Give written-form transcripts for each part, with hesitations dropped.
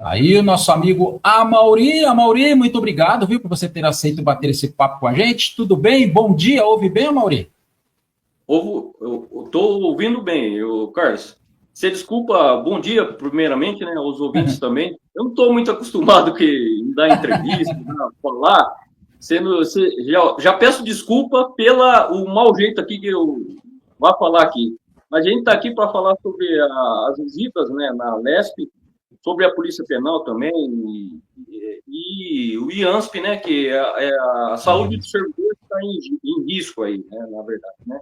Aí o nosso amigo Amauri, muito obrigado, viu, por você ter aceito bater esse papo com a gente. Tudo bem? Bom dia, ouve bem, Amauri? Eu estou ouvindo bem, Carlos. Você desculpa, bom dia, primeiramente, né, aos ouvintes também. Eu não estou muito acostumado em dar entrevista, né, falar. Já peço desculpa pelo mau jeito aqui que eu vou falar aqui. Mas a gente está aqui para falar sobre as visitas, né, na LESP, sobre a Polícia Penal também, e o IANSP, né, que é a saúde do servidor está em risco aí, né, na verdade, né?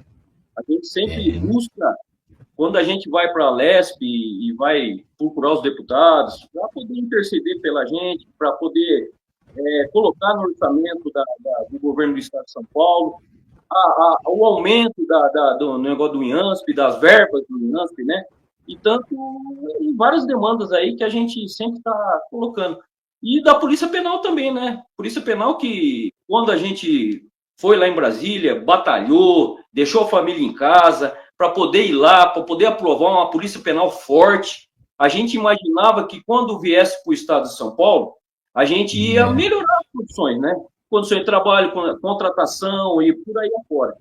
A gente sempre busca, quando a gente vai para a LESP e vai procurar os deputados, para poder interceder pela gente, para poder colocar no orçamento do governo do Estado de São Paulo o aumento do negócio do IANSP, das verbas do IANSP, né? E tanto em várias demandas aí que a gente sempre está colocando. E da Polícia Penal também, né? Polícia Penal que, quando a gente foi lá em Brasília, batalhou, deixou a família em casa, para poder ir lá, para poder aprovar uma Polícia Penal forte. A gente imaginava que quando viesse para o Estado de São Paulo, a gente ia melhorar as condições, né? Condições de trabalho, contratação e por aí afora.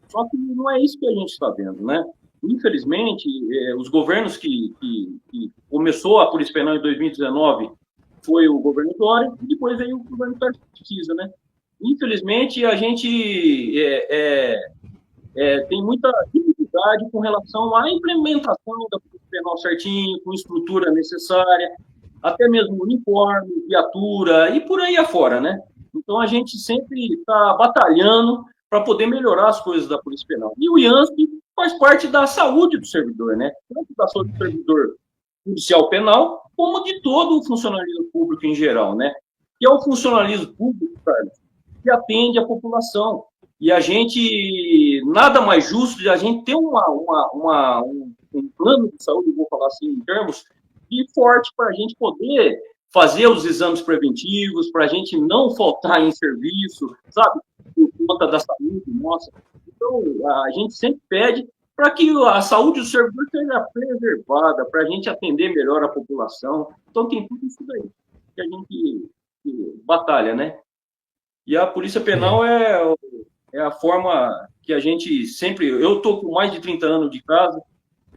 Só que não é isso que a gente está vendo, né? Infelizmente, os governos que começou a Polícia Penal em 2019 foi o governo Dória e depois veio o governo Tarcísio, né? Infelizmente, a gente tem muita dificuldade com relação à implementação da Polícia Penal certinho, com estrutura necessária, até mesmo uniforme, viatura e por aí afora, né? Então, a gente sempre está batalhando para poder melhorar as coisas da Polícia Penal. E o IANSP faz parte da saúde do servidor, né? Tanto da saúde do servidor policial penal, como de todo o funcionalismo público em geral, né? Que é o funcionalismo público, Carlos, que atende a população. E a gente, nada mais justo de a gente ter um plano de saúde, vou falar assim, em termos, e forte para a gente poder fazer os exames preventivos, para a gente não faltar em serviço, sabe? Por conta da saúde nossa. Então, a gente sempre pede para que a saúde do servidor seja preservada, para a gente atender melhor a população. Então, tem tudo isso daí que a gente batalha, né? E a Polícia Penal é a forma que a gente sempre... Eu estou com mais de 30 anos de casa,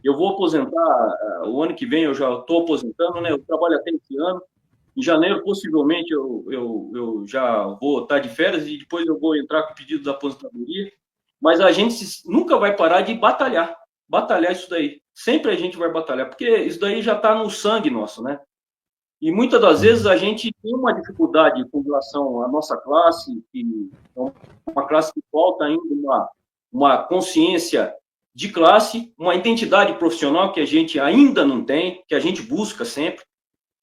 eu vou aposentar, o ano que vem eu já estou aposentando, né? Eu trabalho até esse ano. Em janeiro, possivelmente, eu já vou estar de férias e depois eu vou entrar com o pedido da aposentadoria. Mas a gente nunca vai parar de batalhar isso daí. Sempre a gente vai batalhar, porque isso daí já está no sangue nosso, né? E muitas das vezes a gente tem uma dificuldade com relação à nossa classe, que é uma classe que falta ainda uma consciência de classe, uma identidade profissional que a gente ainda não tem, que a gente busca sempre.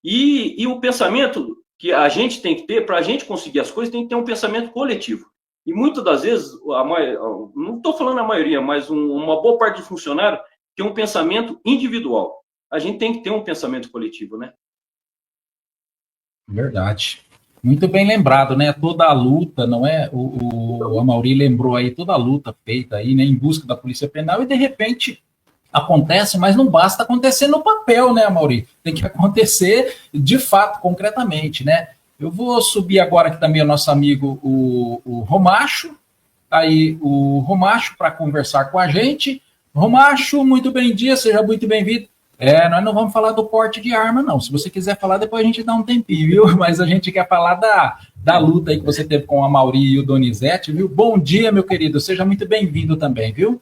E o pensamento que a gente tem que ter, para a gente conseguir as coisas, tem que ter um pensamento coletivo. E muitas das vezes, não estou falando a maioria, mas uma boa parte do funcionário tem um pensamento individual. A gente tem que ter um pensamento coletivo, né? Verdade. Muito bem lembrado, né? Toda a luta, não é? O Amauri lembrou aí toda a luta feita aí, né, em busca da Polícia Penal e de repente acontece, mas não basta acontecer no papel, né, Amauri? Tem que acontecer de fato, concretamente, né? Eu vou subir agora aqui também o nosso amigo, o Romacho, aí o Romacho para conversar com a gente. Romacho, muito bem-dia, seja muito bem-vindo. Nós não vamos falar do porte de arma, não. Se você quiser falar, depois a gente dá um tempinho, viu? Mas a gente quer falar da luta aí que você teve com a Mauri e o Donizete, viu? Bom dia, meu querido. Seja muito bem-vindo também, viu?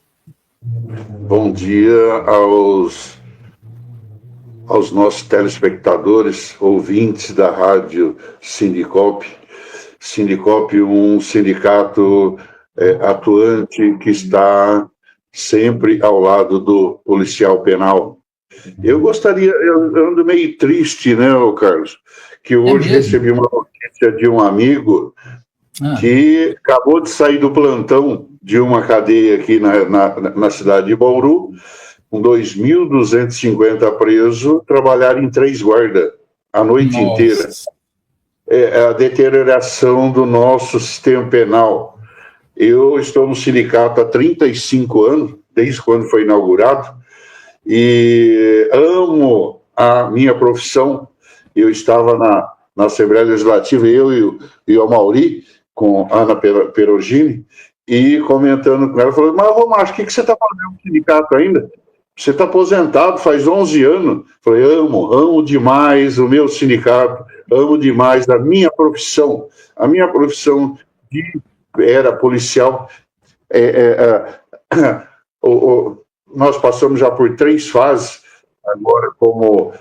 Bom dia aos nossos telespectadores, ouvintes da Rádio Sindicop. Sindicop, um sindicato atuante que está sempre ao lado do policial penal. Eu ando meio triste, né, Carlos? Que hoje recebi uma notícia de um amigo que acabou de sair do plantão de uma cadeia aqui na cidade de Bauru, com 2.250 presos, trabalharam em 3 guardas a noite inteira. É a deterioração do nosso sistema penal. Eu estou no sindicato há 35 anos, desde quando foi inaugurado, e amo a minha profissão eu estava na Assembleia Legislativa, eu e o Amauri, com a Ana Perogini, e comentando com ela, falou, mas Romário, o que você está fazendo no sindicato ainda? Você está aposentado faz 11 anos. Falei, amo demais o meu sindicato, amo demais a minha profissão. A minha profissão era policial. Nós passamos já por 3 fases, agora como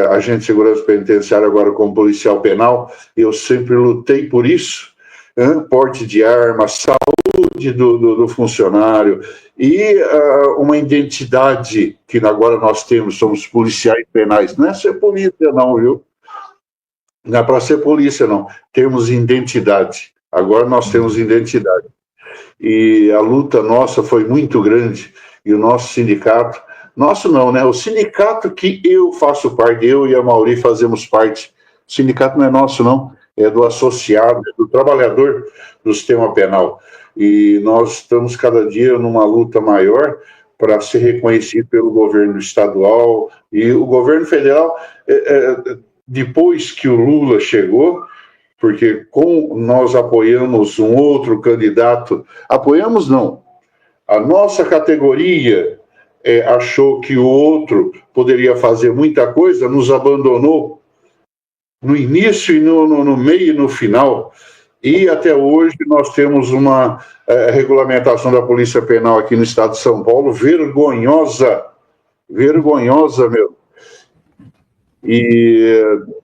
agente de segurança penitenciária, agora como policial penal. Eu sempre lutei por isso, porte de arma, saúde do funcionário e uma identidade que agora nós temos, somos policiais penais. Não é ser polícia não, viu? Não é para ser polícia não, temos identidade. Agora nós temos identidade. E a luta nossa foi muito grande, e o nosso sindicato, nosso não, né? O sindicato que eu faço parte, eu e a Mauri fazemos parte, o sindicato não é nosso não, é do associado, é do trabalhador do sistema penal. E nós estamos cada dia numa luta maior para ser reconhecido pelo governo estadual e o governo federal, depois que o Lula chegou, porque nós apoiamos um outro candidato, apoiamos não, a nossa categoria achou que o outro poderia fazer muita coisa, nos abandonou no início e no meio e no final, e até hoje nós temos uma regulamentação da Polícia Penal aqui no estado de São Paulo, vergonhosa mesmo.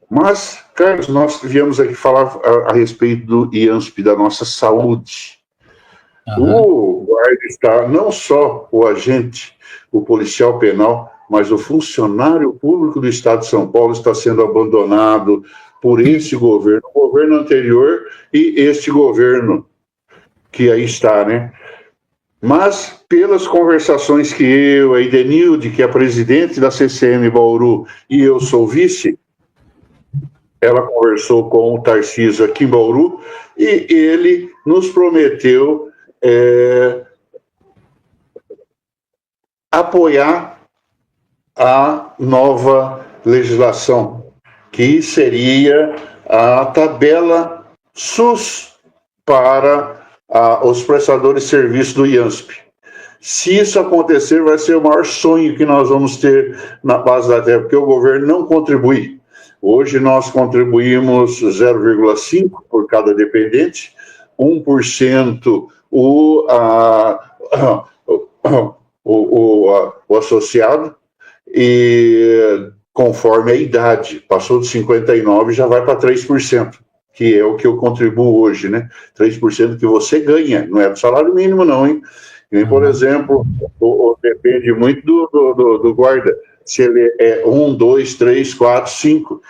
Mas, Carlos, nós viemos aqui falar a respeito do IANSP, da nossa saúde. O guarda está, não só o agente, o policial penal, mas o funcionário público do estado de São Paulo está sendo abandonado por esse governo, o governo anterior e este governo que aí está, né? Mas, pelas conversações que eu, a Idenilde, que é a presidente da CCM Bauru, e eu sou vice, ela conversou com o Tarcísio aqui em Bauru, e ele nos prometeu apoiar a nova legislação, que seria a tabela SUS para os prestadores de serviço do IANSP. Se isso acontecer, vai ser o maior sonho que nós vamos ter na base da terra, porque o governo não contribui. Hoje nós contribuímos 0,5% por cada dependente, 1% o associado, e conforme a idade, passou de 59 já vai para 3%. Que é o que eu contribuo hoje, né? 3% que você ganha, não é do salário mínimo não, hein? Nem, por exemplo, depende muito do guarda, se ele é 1, 2, 3, 4, 5,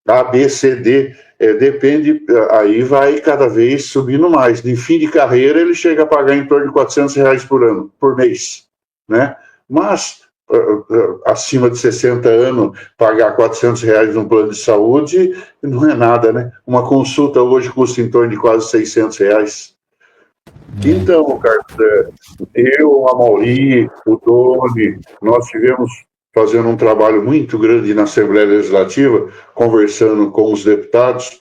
A, B, C, D, depende, aí vai cada vez subindo mais. De fim de carreira, ele chega a pagar em torno de R$400 por mês, né? Mas acima de 60 anos, pagar R$400 num plano de saúde não é nada, né? Uma consulta hoje custa em torno de quase R$600. Então, Carlos, eu, a Mauri, o Doni, nós tivemos fazendo um trabalho muito grande na Assembleia Legislativa, conversando com os deputados,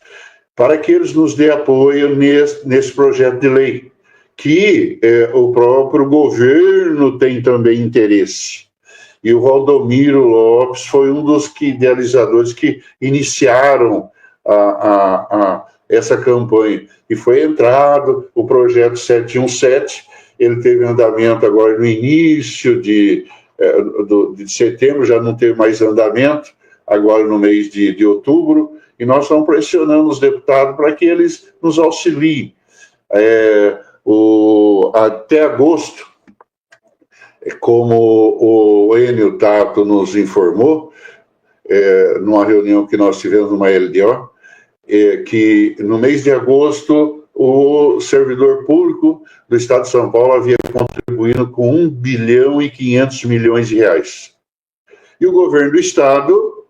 para que eles nos dêem apoio nesse projeto de lei, que o próprio governo tem também interesse. E o Valdomiro Lopes foi um dos idealizadores que iniciaram essa campanha. E foi entrado o projeto 717, ele teve andamento agora no início de setembro, já não teve mais andamento, agora no mês de outubro, e nós estamos pressionando os deputados para que eles nos auxiliem. Até agosto, como o Enio Tato nos informou, numa reunião que nós tivemos numa LDO, que no mês de agosto o servidor público do Estado de São Paulo havia contribuído com R$1 bilhão e 500 milhões. E o governo do Estado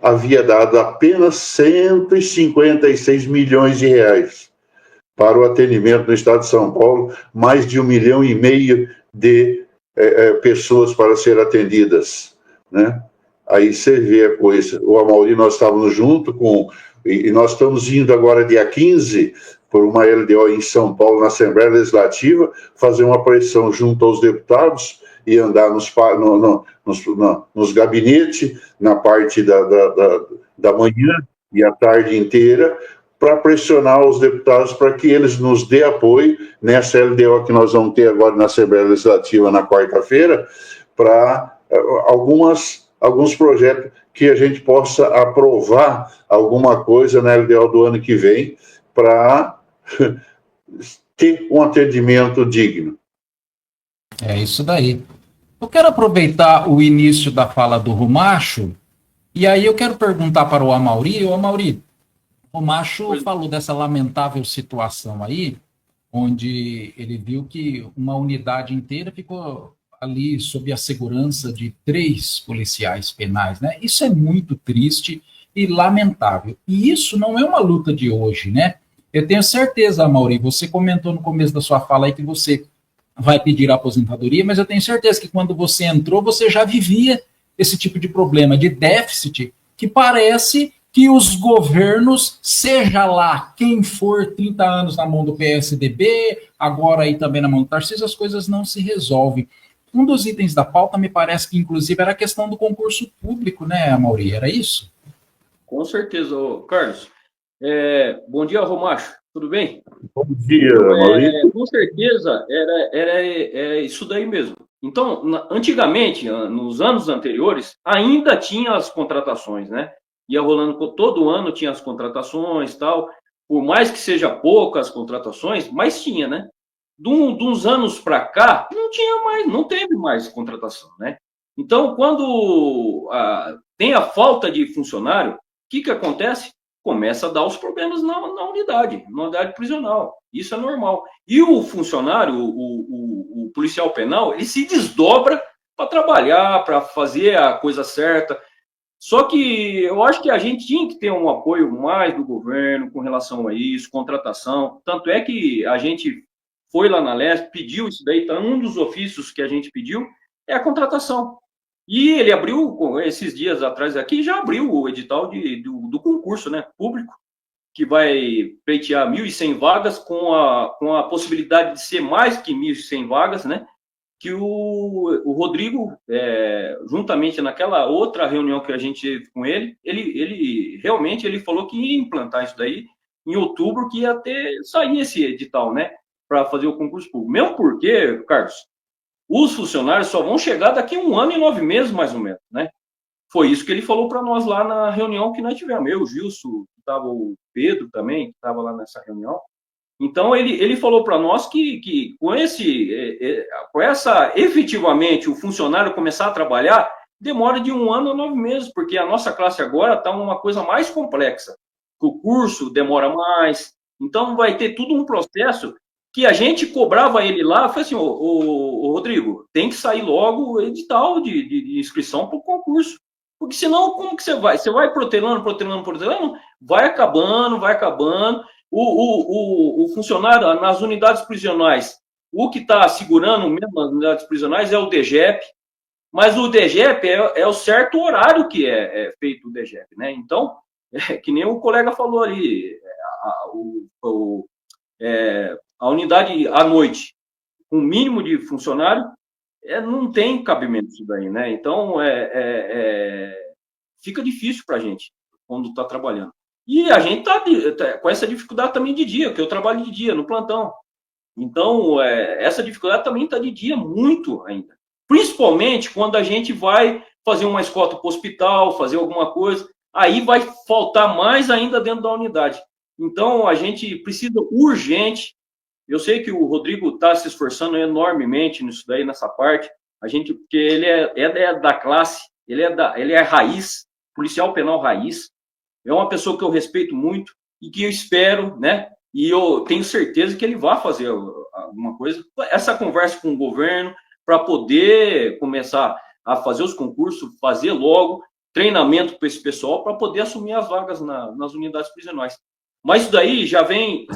havia dado apenas 156 milhões de reais para o atendimento no Estado de São Paulo, mais de 1,5 milhão de pessoas para ser atendidas, né? Aí você vê a coisa. O Amaury, nós estávamos junto com... E nós estamos indo agora, dia 15, por uma LDO em São Paulo, na Assembleia Legislativa, fazer uma pressão junto aos deputados e andar nos gabinetes, na parte da manhã e a tarde inteira, para pressionar os deputados para que eles nos dê apoio nessa LDO que nós vamos ter agora na Assembleia Legislativa na quarta-feira, para alguns projetos que a gente possa aprovar alguma coisa na LDO do ano que vem para ter um atendimento digno. É isso daí. Eu quero aproveitar o início da fala do Rumacho, e aí eu quero perguntar para o Amaury. O Amaury, o Macho falou dessa lamentável situação aí, onde ele viu que uma unidade inteira ficou ali sob a segurança de 3 policiais penais, né? Isso é muito triste e lamentável. E isso não é uma luta de hoje, né? Eu tenho certeza, Amaury, você comentou no começo da sua fala aí que você vai pedir a aposentadoria, mas eu tenho certeza que quando você entrou, você já vivia esse tipo de problema, de déficit, que parece que os governos, seja lá quem for, 30 anos na mão do PSDB, agora aí também na mão do Tarcísio, as coisas não se resolvem. Um dos itens da pauta, me parece que, inclusive, era a questão do concurso público, né, Amaury? Era isso? Com certeza, Carlos. Bom dia, Romacho. Tudo bem? Bom dia, Amaury. Com certeza, era isso daí mesmo. Então, antigamente, nos anos anteriores, ainda tinha as contratações, né? Ia rolando todo ano, tinha as contratações e tal. Por mais que seja poucas contratações, mas tinha, né? De uns anos para cá, não teve mais contratação, né? Então, quando tem a falta de funcionário, o que acontece? Começa a dar os problemas na unidade prisional. Isso é normal. E o funcionário, o policial penal, ele se desdobra para trabalhar, para fazer a coisa certa. Só que eu acho que a gente tinha que ter um apoio mais do governo com relação a isso, contratação. Tanto é que a gente foi lá na Leste, pediu isso daí, tá, um dos ofícios que a gente pediu é a contratação. E ele abriu, esses dias atrás aqui, já abriu o edital do concurso, né, público, que vai pleitear 1.100 vagas com a possibilidade de ser mais que 1.100 vagas, né, que o Rodrigo, juntamente naquela outra reunião que a gente teve com ele realmente ele falou que ia implantar isso daí em outubro, que ia sair esse edital, né, para fazer o concurso público. Mesmo porque, Carlos, os funcionários só vão chegar daqui a 1 ano e 9 meses, mais ou menos, né? Foi isso que ele falou para nós lá na reunião que nós tivemos. Eu, o Gilson, estava o Pedro também, que estava lá nessa reunião. Então, ele falou para nós que com efetivamente, o funcionário começar a trabalhar, demora de 1 ano a 9 meses, porque a nossa classe agora está uma coisa mais complexa. O curso demora mais, então vai ter tudo um processo que a gente cobrava ele lá, foi assim, ô Rodrigo, tem que sair logo o edital de inscrição para o concurso, porque senão como que você vai? Você vai protelando, vai acabando, o funcionário nas unidades prisionais, o que está segurando mesmo as unidades prisionais é o DGEP, mas o DGEP é o certo horário que é feito o DGEP, né? Então, que nem o colega falou ali, a unidade à noite, com o mínimo de funcionário, não tem cabimento isso daí, né? Então, fica difícil para a gente quando está trabalhando. E a gente está com essa dificuldade também de dia, porque eu trabalho de dia, no plantão. Então, essa dificuldade também está de dia muito ainda. Principalmente quando a gente vai fazer uma escolta para o hospital, fazer alguma coisa, aí vai faltar mais ainda dentro da unidade. Então, a gente precisa urgente. Eu sei que o Rodrigo está se esforçando enormemente nisso daí, nessa parte. Porque ele é da classe, ele é raiz, policial penal raiz. É uma pessoa que eu respeito muito e que eu espero, né? E eu tenho certeza que ele vai fazer alguma coisa. Essa conversa com o governo para poder começar a fazer os concursos, fazer logo treinamento para esse pessoal para poder assumir as vagas nas unidades prisionais. Mas isso daí já vem,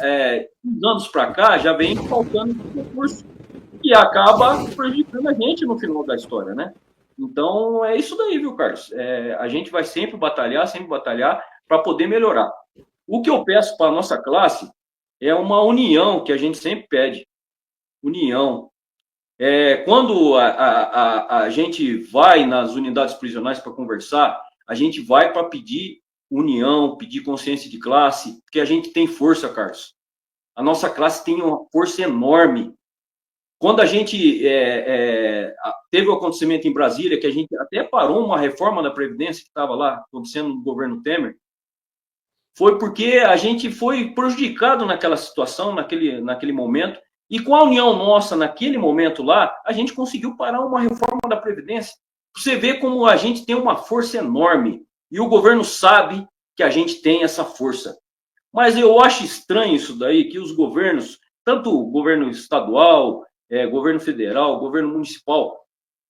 anos para cá, já vem faltando concurso, que acaba prejudicando a gente no final da história, né? Então, é isso daí, viu, Carlos? A gente vai sempre batalhar para poder melhorar. O que eu peço para a nossa classe é uma união que a gente sempre pede. União. Quando a gente vai nas unidades prisionais para conversar, a gente vai para pedir união, pedir consciência de classe, porque a gente tem força, Carlos. A nossa classe tem uma força enorme. Quando a gente teve o acontecimento em Brasília, que a gente até parou uma reforma da Previdência que estava lá acontecendo no governo Temer, foi porque a gente foi prejudicado naquela situação, naquele momento, e com a união nossa naquele momento lá, a gente conseguiu parar uma reforma da Previdência. Você vê como a gente tem uma força enorme, e o governo sabe que a gente tem essa força. Mas eu acho estranho isso daí, que os governos, tanto o governo estadual, governo federal, governo municipal,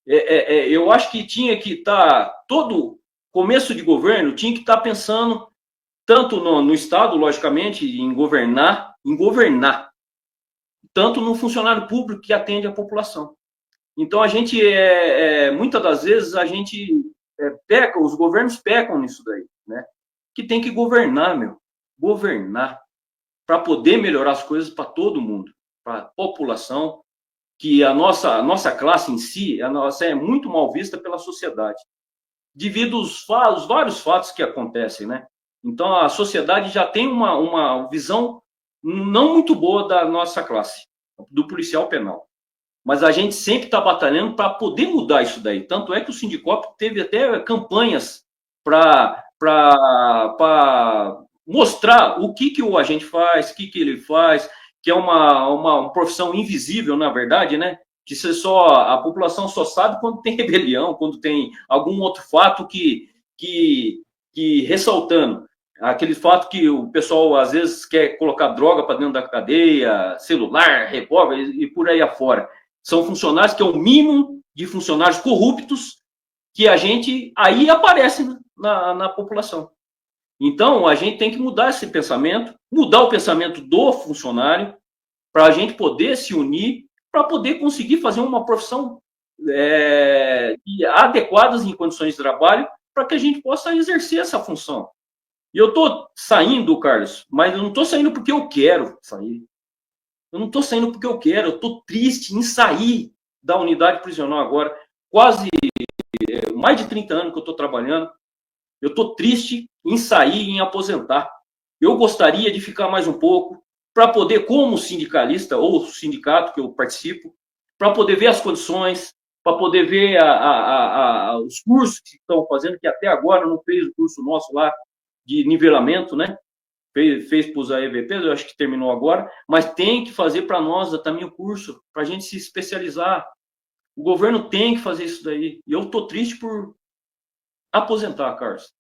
eu acho que tinha que estar, todo começo de governo, tinha que estar pensando, tanto no Estado, logicamente, em governar, tanto no funcionário público que atende a população. Então, a gente, muitas das vezes, a gente peca, os governos pecam nisso daí, né? Que tem que governar, governar, para poder melhorar as coisas para todo mundo, para a população, que a nossa classe em si, é muito mal vista pela sociedade, devido aos vários fatos que acontecem, né? Então, a sociedade já tem uma visão não muito boa da nossa classe, do policial penal. Mas a gente sempre está batalhando para poder mudar isso daí. Tanto é que o Sindicop teve até campanhas para mostrar o que o agente faz, o que ele faz, que é uma profissão invisível, na verdade, né? Que a população só sabe quando tem rebelião, quando tem algum outro fato que ressaltando. Aquele fato que o pessoal, às vezes, quer colocar droga para dentro da cadeia, celular, revólver e por aí afora. São funcionários que é o mínimo de funcionários corruptos que a gente aí aparece na população. Então, a gente tem que mudar esse pensamento, mudar o pensamento do funcionário, para a gente poder se unir, para poder conseguir fazer uma profissão adequadas em condições de trabalho, para que a gente possa exercer essa função. E eu estou saindo, Carlos, mas eu não estou saindo porque eu quero sair. Eu não estou saindo porque eu quero, eu estou triste em sair da unidade prisional agora. Quase mais de 30 anos que eu estou trabalhando. Eu estou triste em sair e em aposentar. Eu gostaria de ficar mais um pouco para poder, como sindicalista ou sindicato que eu participo, para poder ver as condições, para poder ver os cursos que estão fazendo, que até agora não fez o curso nosso lá de nivelamento, né? Fez para os AEVPs, eu acho que terminou agora, mas tem que fazer para nós também o curso, para a gente se especializar. O governo tem que fazer isso daí. E eu estou triste por aposentar, Carlos.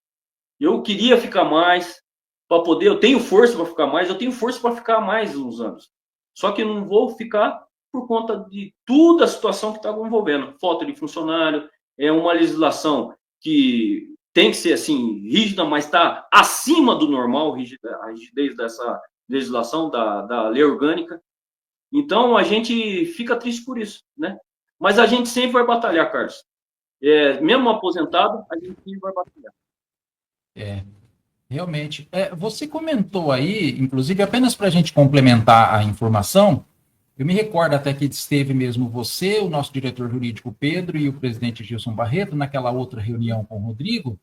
Eu queria ficar mais, para poder, eu tenho força para ficar mais, eu tenho força para ficar mais uns anos. Só que não vou ficar por conta de toda a situação que está envolvendo. Falta de funcionário, é uma legislação que tem que ser assim, rígida, mas está acima do normal, a rigidez dessa legislação, da lei orgânica. Então, a gente fica triste por isso, né? Mas a gente sempre vai batalhar, Carlos. Mesmo aposentado, a gente sempre vai batalhar. Realmente. Você comentou aí, inclusive, apenas para a gente complementar a informação, eu me recordo até que esteve mesmo você, o nosso diretor jurídico Pedro e o presidente Gilson Barreto naquela outra reunião com o Rodrigo.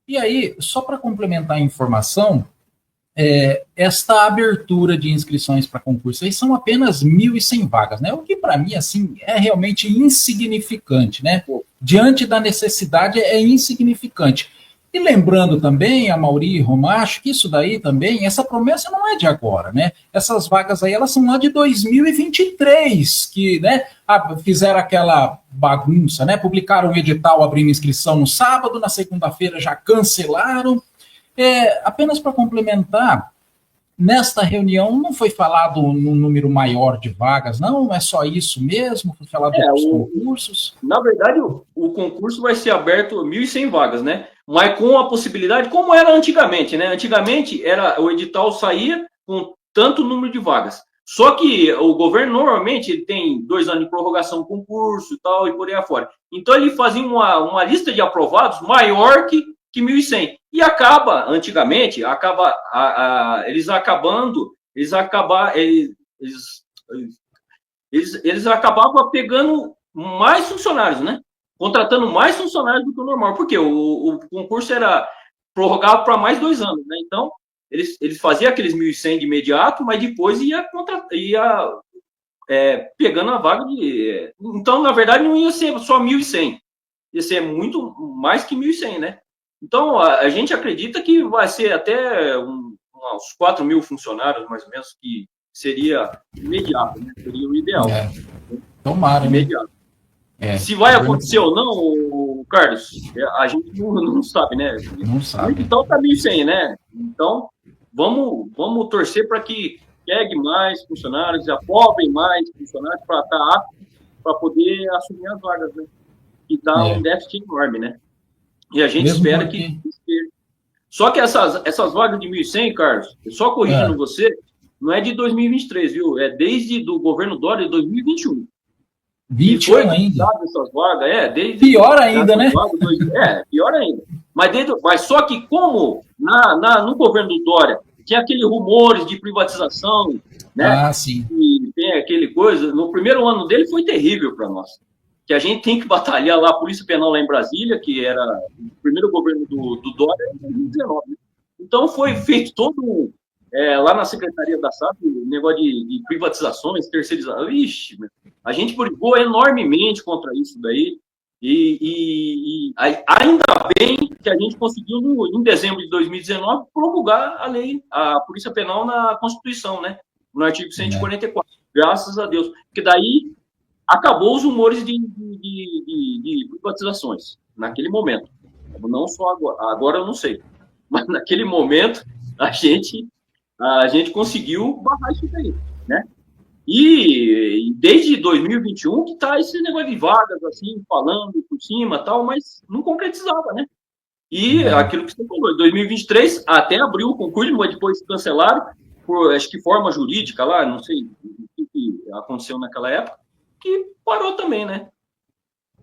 E aí, só para complementar a informação, esta abertura de inscrições para concurso aí são apenas 1.100 vagas, né? O que para mim assim é realmente insignificante, né? Diante da necessidade é insignificante. E lembrando também, Amaury e Romacho, que isso daí também, essa promessa não é de agora, né? Essas vagas aí, elas são lá de 2023, que, né, fizeram aquela bagunça, né? Publicaram o edital abrindo inscrição no sábado, na segunda-feira já cancelaram. Apenas para complementar, nesta reunião não foi falado num número maior de vagas, não? É só isso mesmo? Foi falado dos concursos? Na verdade, o concurso vai ser aberto 1.100 vagas, né? Mas com a possibilidade, como era antigamente, né? Antigamente, o edital saía com tanto número de vagas. Só que o governo, normalmente, ele tem 2 anos de prorrogação do concurso e tal, e por aí afora. Então, ele fazia uma lista de aprovados maior que 1.100. E acaba, antigamente, eles acabavam pegando mais funcionários, né? Contratando mais funcionários do que o normal. Porque o concurso era prorrogado para mais 2 anos, né? Então, eles faziam aqueles 1.100 de imediato, mas depois ia pegando a vaga de... Então, na verdade, não ia ser só 1.100. Ia ser muito mais que 1.100, né? Então, a gente acredita que vai ser até uns 4.000 funcionários, mais ou menos, que seria imediato, né? Seria o ideal. Tomara, imediato. Se vai acontecer ou não, Carlos, a gente não sabe, né? Não sabe. Então, tá 1.100, né? Então, vamos torcer para que pegue mais funcionários, apobrem mais funcionários para estar apto para poder assumir as vagas, né? Que dá um déficit enorme, né? E a gente espera que... Só que essas vagas de 1.100, Carlos, só corrigindo você, não é de 2023, viu? É desde do governo Dória de 2021. 21 ainda? Essas vagas, desde pior ainda, né? Pior ainda. Mas só que como no governo do Dória tinha aqueles rumores de privatização, né? Ah, sim. E tem aquele coisa, no primeiro ano dele foi terrível para nós. Que a gente tem que batalhar lá, a Polícia Penal lá em Brasília, que era o primeiro governo do Dória em 2019. Né? Então foi feito todo lá na Secretaria da SAP, negócio de privatizações, terceirizações. Ixi, a gente brigou enormemente contra isso daí. E ainda bem que a gente conseguiu, em dezembro de 2019, promulgar a lei, a Polícia Penal na Constituição, né? No artigo 144. Graças a Deus. Porque daí acabou os rumores de privatizações, naquele momento. Não só agora eu não sei. Mas naquele momento, a gente conseguiu barrar isso daí, né? E desde 2021 que tá esse negócio de vagas, assim, falando por cima e tal, mas não concretizava, né? E aquilo que você falou, em 2023 até abriu o concurso, mas depois cancelaram, por, acho que forma jurídica lá, não sei o que aconteceu naquela época, que parou também, né?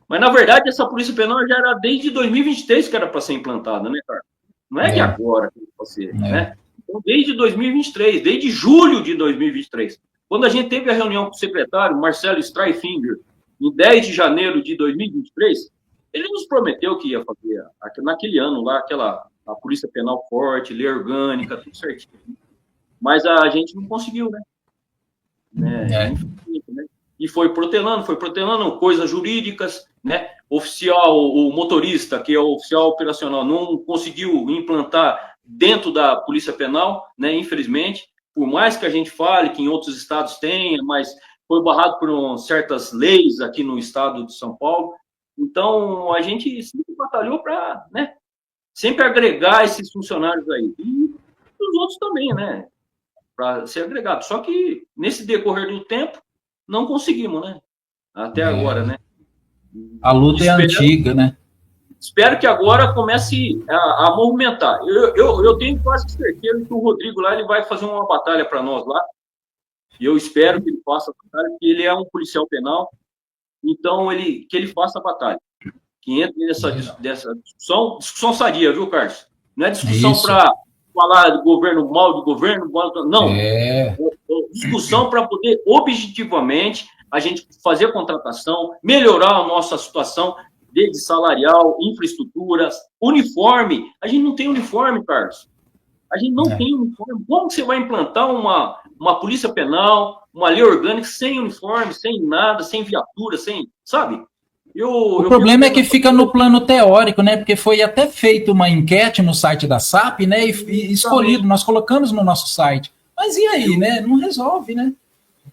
Mas, na verdade, essa Polícia Penal já era desde 2023 que era para ser implantada, né, cara? Não é de agora que vai ser, né? Então, desde 2023, desde julho de 2023. Quando a gente teve a reunião com o secretário, Marcelo Streiffinger, em 10 de janeiro de 2023, ele nos prometeu que ia fazer, naquele ano lá, a Polícia Penal forte, lei orgânica, tudo certinho. Mas a gente não conseguiu, né? Infelizmente, né? E foi protelando coisas jurídicas, né? O motorista, que é o oficial operacional, não conseguiu implantar dentro da Polícia Penal, né? Infelizmente, por mais que a gente fale que em outros estados tenha, mas foi barrado por certas leis aqui no estado de São Paulo. Então, a gente sempre batalhou para, né? Sempre agregar esses funcionários aí. E os outros também, né? Para ser agregado. Só que, nesse decorrer do tempo, não conseguimos, né? Até agora, né? A luta é antiga, né? Espero que agora comece a movimentar. Eu tenho quase certeza que o Rodrigo lá ele vai fazer uma batalha para nós lá. E eu espero que ele faça a batalha, porque ele é um policial penal. Então, que ele faça a batalha. Que entre nessa discussão sadia, viu, Carlos? Não é discussão para falar de governo mal, de governo, não. É discussão para poder, objetivamente, a gente fazer a contratação, melhorar a nossa situação, desde salarial, infraestruturas, uniforme. A gente não tem uniforme, Carlos. A gente não tem uniforme. Como você vai implantar uma polícia penal, uma lei orgânica sem uniforme, sem nada, sem viatura, sem... Sabe? O problema é que fica no plano teórico, né? Porque foi até feita uma enquete no site da SAP, né? E escolhido, nós colocamos no nosso site. Mas e aí, né? Não resolve, né?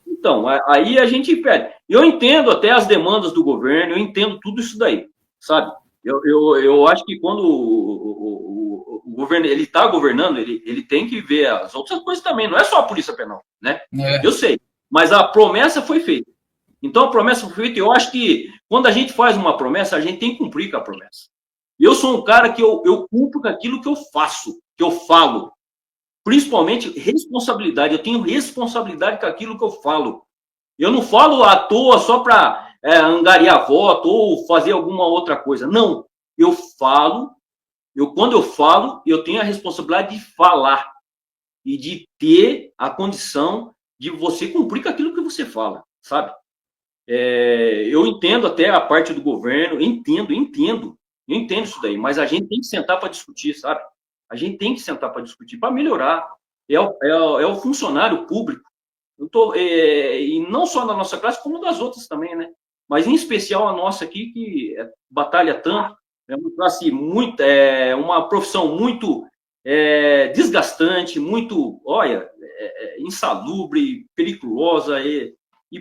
Então, aí a gente pede. Eu entendo até as demandas do governo, eu entendo tudo isso daí, sabe? Eu acho que quando o governo ele está governando, ele tem que ver as outras coisas também, não é só a Polícia Penal, né? Eu sei, mas a promessa foi feita. Então, a promessa foi feita, e eu acho que quando a gente faz uma promessa, a gente tem que cumprir com a promessa. Eu sou um cara que eu cumpro com aquilo que eu faço, que eu falo. principalmente responsabilidade. Eu tenho responsabilidade com aquilo que eu falo. Eu não falo à toa só para angariar voto ou fazer alguma outra coisa. Não, eu falo, quando eu falo, eu tenho a responsabilidade de falar e de ter a condição de você cumprir com aquilo que você fala, sabe? Eu entendo até a parte do governo, entendo isso daí, mas a gente tem que sentar para discutir, sabe? A gente tem que sentar para discutir, para melhorar. É o funcionário público, e não só na nossa classe, como das outras também, né? Mas em especial a nossa aqui, que batalha tanto, é uma classe muito, uma profissão muito desgastante, muito, olha, insalubre, periculosa e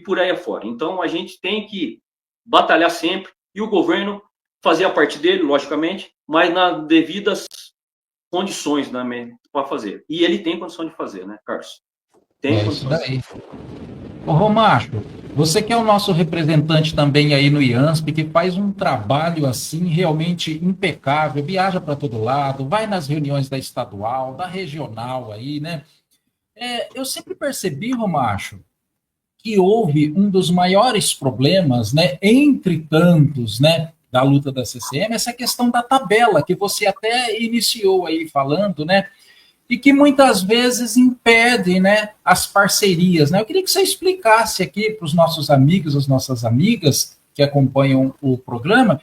por aí afora. Então, a gente tem que batalhar sempre e o governo fazer a parte dele, logicamente, mas nas devidas condições, né, para fazer. E ele tem condição de fazer, né, Carlos? Tem Isso daí. Ô, Romacho, você que é o nosso representante também aí no IANSP, que faz um trabalho assim realmente impecável, viaja para todo lado, vai nas reuniões da estadual, da regional aí, né? Eu sempre percebi, Romacho, que houve um dos maiores problemas, né, entre tantos, né, da luta da CCM, essa questão da tabela, que você até iniciou aí falando, né, e que muitas vezes impede, né, as parcerias, né? Eu queria que você explicasse aqui para os nossos amigos, as nossas amigas que acompanham o programa,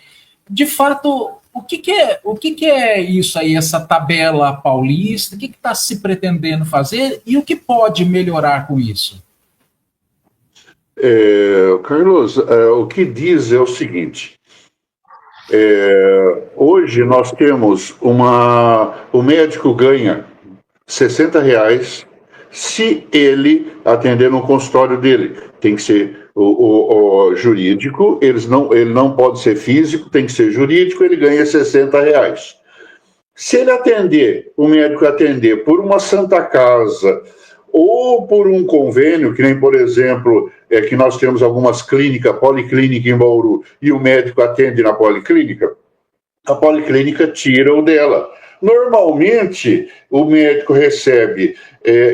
de fato, o que é isso aí, essa tabela paulista, o que está se pretendendo fazer e o que pode melhorar com isso? Carlos, o que diz é o seguinte: hoje nós temos o médico ganha R$ 60 se ele atender no consultório dele. Tem que ser o jurídico, ele não pode ser físico, tem que ser jurídico, ele ganha R$ 60. Se ele o médico atender por uma Santa Casa ou por um convênio, que nem, por exemplo, que nós temos algumas clínicas, policlínica em Bauru, e o médico atende na policlínica, a policlínica tira o dela. Normalmente, o médico recebe,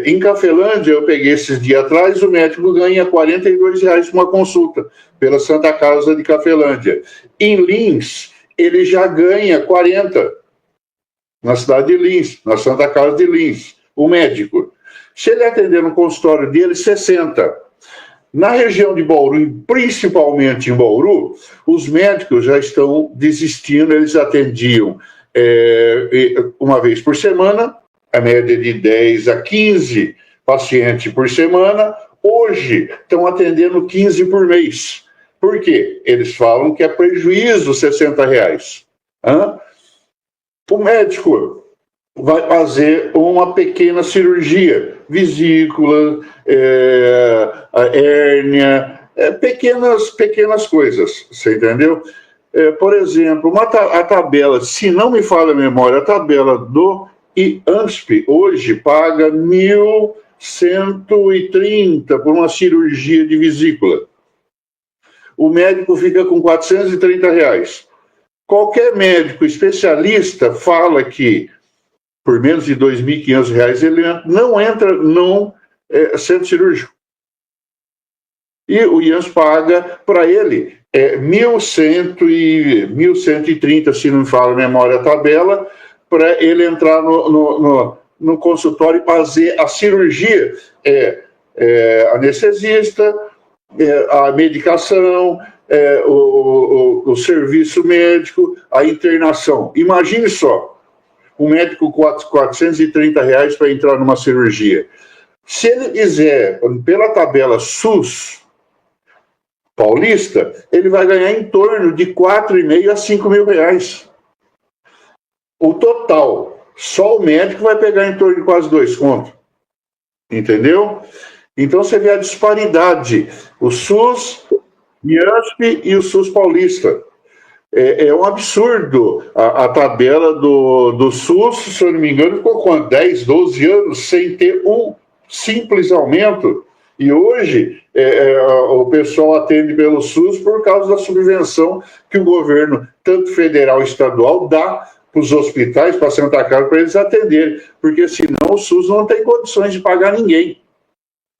em Cafelândia, eu peguei esses dias atrás, o médico ganha R$ 42 uma consulta, pela Santa Casa de Cafelândia. Em Lins, ele já ganha 40, na cidade de Lins, na Santa Casa de Lins, o médico. Se ele atender no consultório dele, 60. Na região de Bauru, principalmente em Bauru, os médicos já estão desistindo, eles atendiam uma vez por semana, a média de 10 a 15 pacientes por semana. Hoje estão atendendo 15 por mês. Por quê? Eles falam que é prejuízo R$ 60. O médico vai fazer uma pequena cirurgia, vesícula, a hérnia, pequenas coisas, você entendeu? Por exemplo, a tabela, se não me falha a memória, a tabela do IANSP hoje paga R$ 1.130 por uma cirurgia de vesícula. O médico fica com R$ 430. Qualquer médico especialista fala que por menos de R$ 2.500 ele não entra no centro cirúrgico. E o IANS paga para ele R$ 1.130, se não me fala a memória a tabela, para ele entrar no consultório e fazer a cirurgia. Anestesista, a medicação, o serviço médico, a internação. Imagine só, um médico com R$ 430 para entrar numa cirurgia. Se ele quiser, pela tabela SUS paulista, ele vai ganhar em torno de R$ 4.500 a R$ 5.000. O total, só o médico vai pegar em torno de quase 2 contos. Entendeu? Então você vê a disparidade. O SUS IANSP e o SUS paulista. É um absurdo. A tabela do SUS, se eu não me engano, ficou com 10, 12 anos sem ter um simples aumento. E hoje o pessoal atende pelo SUS por causa da subvenção que o governo, tanto federal e estadual, dá para os hospitais, para a Santa Casa, para eles atenderem, porque senão o SUS não tem condições de pagar ninguém,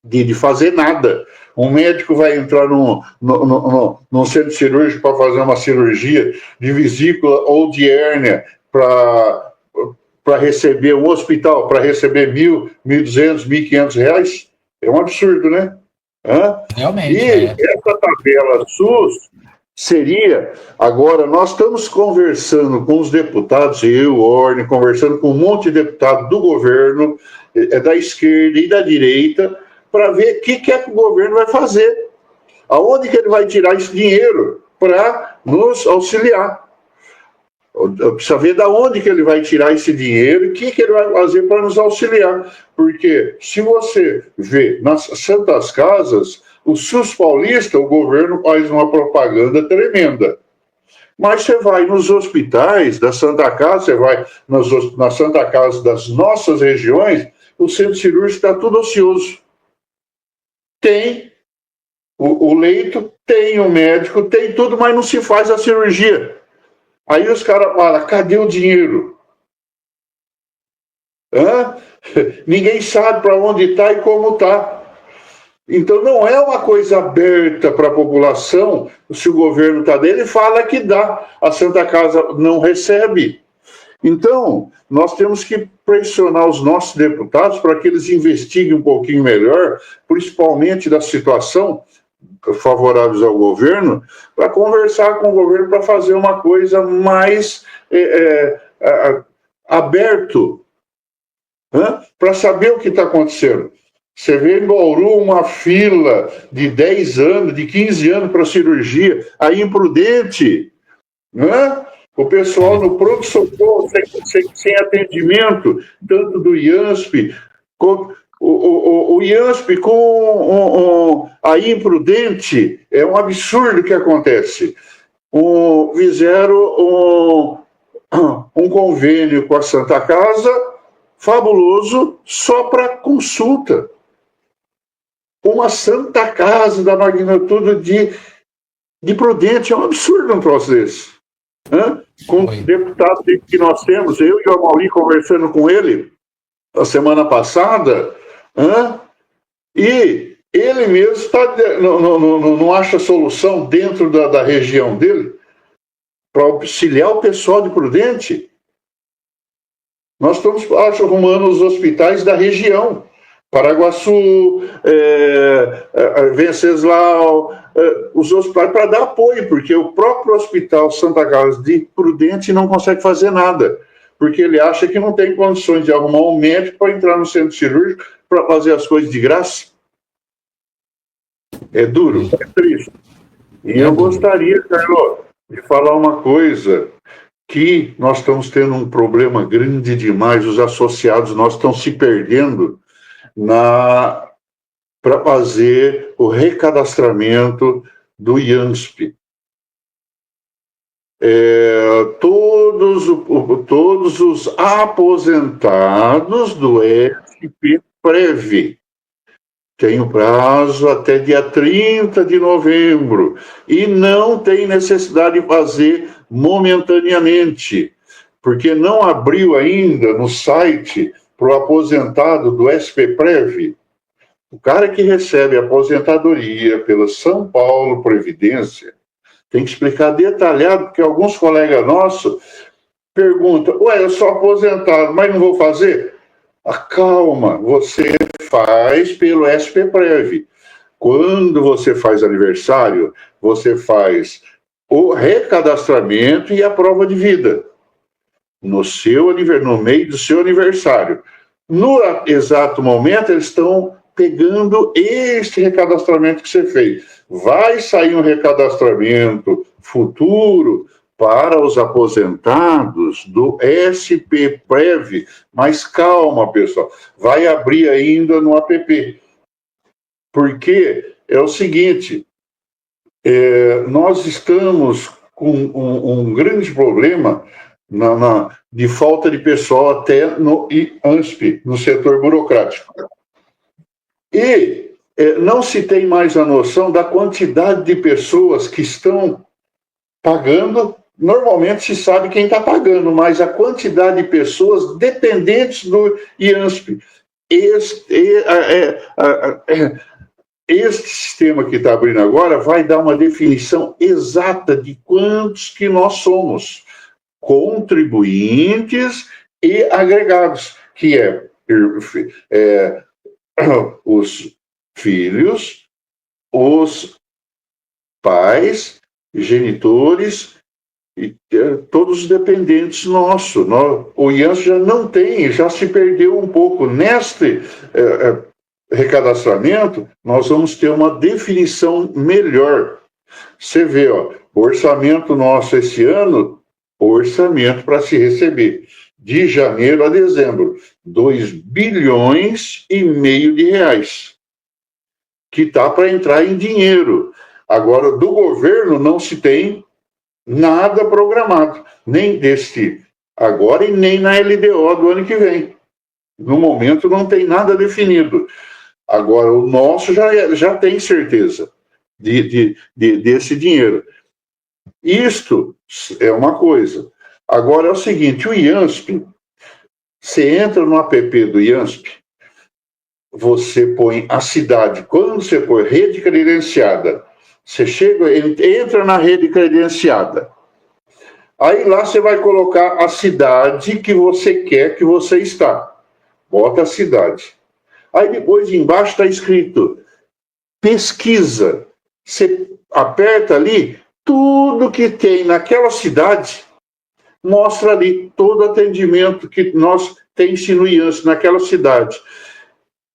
de fazer nada. Um médico vai entrar num centro cirúrgico para fazer uma cirurgia de vesícula ou de hérnia para receber um hospital, para receber R$1.000, R$1.200, R$1.500. É um absurdo, né? Realmente. Essa tabela SUS seria... Agora, nós estamos conversando com os deputados, eu, Orne, conversando com um monte de deputado do governo, da esquerda e da direita, para ver o que é que o governo vai fazer. Aonde que ele vai tirar esse dinheiro para nos auxiliar? Precisa ver de onde que ele vai tirar esse dinheiro e o que ele vai fazer para nos auxiliar. Porque se você vê nas Santas Casas, o SUS paulista, o governo faz uma propaganda tremenda. Mas você vai nos hospitais da Santa Casa, você vai na Santa Casa das nossas regiões, o centro cirúrgico está tudo ocioso. Tem o leito, tem o médico, tem tudo, mas não se faz a cirurgia. Aí os caras falam, cadê o dinheiro? Ninguém sabe para onde está e como está. Então não é uma coisa aberta para a população, se o governo está dele, ele fala que dá, a Santa Casa não recebe. Então, nós temos que pressionar os nossos deputados para que eles investiguem um pouquinho melhor, principalmente da situação favoráveis ao governo, para conversar com o governo para fazer uma coisa mais aberto, para saber o que está acontecendo. Você vê em Bauru uma fila de 10 anos, de 15 anos para cirurgia, aí imprudente, o pessoal no pronto-socorro, sem atendimento, tanto do IANSP, o IANSP com a imprudente, é um absurdo o que acontece. Fizeram um convênio com a Santa Casa, fabuloso, só para consulta. Uma Santa Casa da magnitude de Prudente, é um absurdo um troço desse. Com o deputado que nós temos, eu e o Amauri conversando com ele a semana passada, e ele mesmo não acha solução dentro da região dele para auxiliar o pessoal de Prudente. Nós estamos arrumando os hospitais da região, Paraguaçu, Venceslau, os hospitais para dar apoio, porque o próprio Hospital Santa Casa de Prudente não consegue fazer nada, porque ele acha que não tem condições de arrumar um médico para entrar no centro cirúrgico para fazer as coisas de graça. É duro, é triste. E eu gostaria, Carlos, de falar uma coisa, que nós estamos tendo um problema grande demais, os associados nós estão se perdendo para fazer o recadastramento do IANSP. Todos os aposentados do SP-Prev têm o prazo até dia 30 de novembro e não tem necessidade de fazer momentaneamente, porque não abriu ainda no site para o aposentado do SP-Prev. O cara que recebe aposentadoria pela São Paulo Previdência tem que explicar detalhado, porque alguns colegas nossos perguntam, eu sou aposentado, mas não vou fazer? Calma, você faz pelo SP-Prev. Quando você faz aniversário, você faz o recadastramento e a prova de vida. No meio do seu aniversário. No exato momento, eles estão pegando este recadastramento que você fez. Vai sair um recadastramento futuro para os aposentados do SP-Prev, mas calma, pessoal, vai abrir ainda no app. Porque é o seguinte, nós estamos com um grande problema de falta de pessoal até no IANSP, no setor burocrático. E não se tem mais a noção da quantidade de pessoas que estão pagando normalmente se sabe quem está pagando, mas a quantidade de pessoas dependentes do IANSP. Este sistema que está abrindo agora vai dar uma definição exata de quantos que nós somos, contribuintes e agregados, que os filhos, os pais, genitores e todos os dependentes nossos. O IANS já não tem, já se perdeu um pouco. Neste recadastramento, nós vamos ter uma definição melhor. Você vê, ó, o orçamento nosso esse ano, orçamento para se receber, de janeiro a dezembro, 2 bilhões e meio de reais, que está para entrar em dinheiro. Agora, do governo não se tem nada programado, nem deste agora e nem na LDO do ano que vem. No momento não tem nada definido. Agora, o nosso já tem certeza desse dinheiro. Isto é uma coisa. Agora é o seguinte, o IANSP, você entra no app do IANSP, você põe a cidade, quando você põe rede credenciada, você entra na rede credenciada, aí lá você vai colocar a cidade que você quer que você está. Bota a cidade. Aí depois embaixo está escrito pesquisa. Você aperta ali, tudo que tem naquela cidade, mostra ali todo o atendimento que nós temos no IANSP naquela cidade.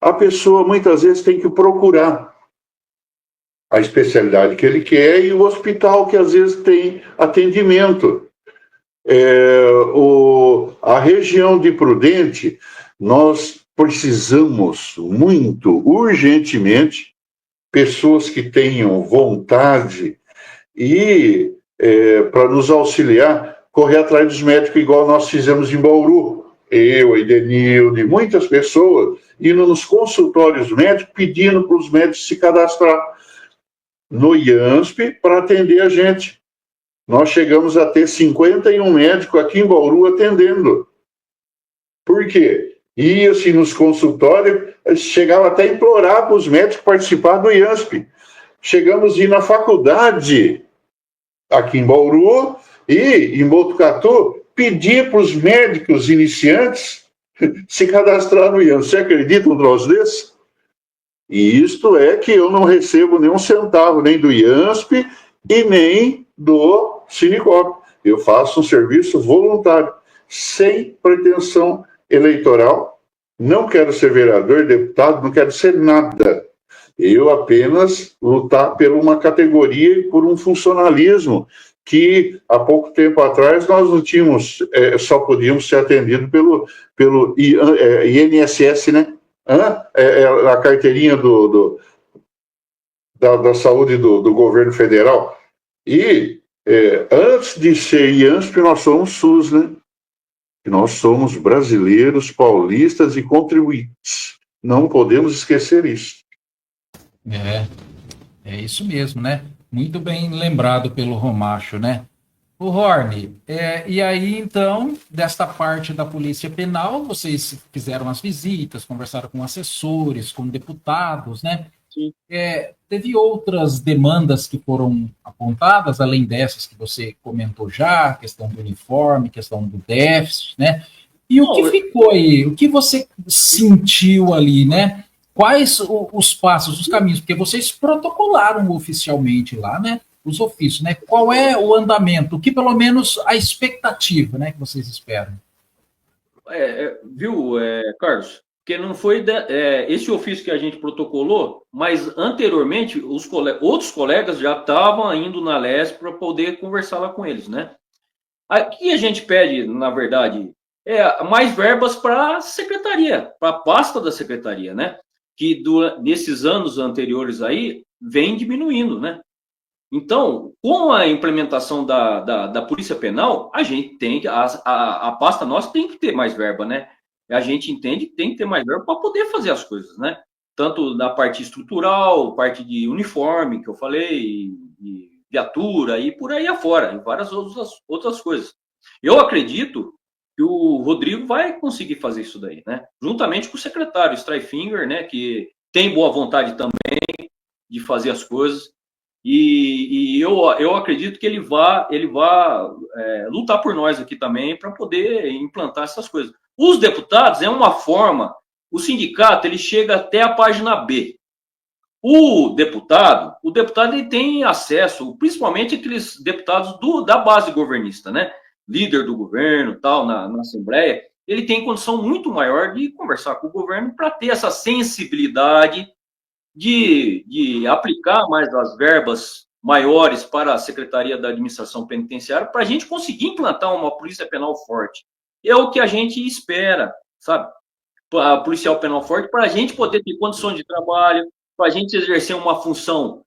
A pessoa muitas vezes tem que procurar a especialidade que ele quer e o hospital que às vezes tem atendimento. A região de Prudente, nós precisamos muito, urgentemente, pessoas que tenham vontade e para nos auxiliar, correr atrás dos médicos, igual nós fizemos em Bauru. Eu, Edenilde, muitas pessoas indo nos consultórios médicos, pedindo para os médicos se cadastrar no IANSP para atender a gente. Nós chegamos a ter 51 médicos aqui em Bauru atendendo. Por quê? Ia-se nos consultórios, chegava até a implorar para os médicos participar do IANSP. Chegamos a ir na faculdade, aqui em Bauru, e em Botucatu, pedir para os médicos iniciantes se cadastrar no IANSP. Você acredita um troço desse? E isto é que eu não recebo nenhum centavo, nem do IANSP e nem do Sindicope. Eu faço um serviço voluntário, sem pretensão eleitoral. Não quero ser vereador, deputado, não quero ser nada. Eu apenas lutar por uma categoria e por um funcionalismo que, há pouco tempo atrás, nós não tínhamos, só podíamos ser atendidos pelo INSS, né? A carteirinha da saúde do governo federal. E antes de ser IANSP, nós somos SUS, né? Nós somos brasileiros, paulistas e contribuintes. Não podemos esquecer isso. É isso mesmo, né? Muito bem lembrado pelo Romacho, né? O Horne, e aí, então, desta parte da Polícia Penal, vocês fizeram as visitas, conversaram com assessores, com deputados, né? Sim. Teve outras demandas que foram apontadas, além dessas que você comentou já, questão do uniforme, questão do déficit, né? E o que ficou aí? O que você sentiu ali, né? Quais os passos, os caminhos? Porque vocês protocolaram oficialmente lá, né? Os ofícios, né? Qual é o andamento? O que, pelo menos, a expectativa, né, que vocês esperam? Viu, Carlos? Porque não foi esse ofício que a gente protocolou, mas anteriormente outros colegas já estavam indo na LESP para poder conversar lá com eles, né? Aqui a gente pede, na verdade, mais verbas para a secretaria, para a pasta da secretaria, né? Que nesses anos anteriores aí vem diminuindo, né? Então, com a implementação da Polícia Penal, a gente tem a pasta nossa tem que ter mais verba, né? A gente entende que tem que ter mais verba para poder fazer as coisas, né? Tanto na parte estrutural, parte de uniforme, que eu falei, e viatura e por aí afora, e várias outras coisas. Eu acredito que o Rodrigo vai conseguir fazer isso daí, né? Juntamente com o secretário Streiffinger, né? Que tem boa vontade também de fazer as coisas. E eu acredito que ele vai lutar por nós aqui também para poder implantar essas coisas. Os deputados é uma forma, o sindicato ele chega até a página B. O deputado ele tem acesso, principalmente aqueles deputados da base governista, né? Líder do governo, tal, na Assembleia, ele tem condição muito maior de conversar com o governo para ter essa sensibilidade de aplicar mais as verbas maiores para a Secretaria da Administração Penitenciária para a gente conseguir implantar uma polícia penal forte. É o que a gente espera, sabe? A policial penal forte para a gente poder ter condições de trabalho, para a gente exercer uma função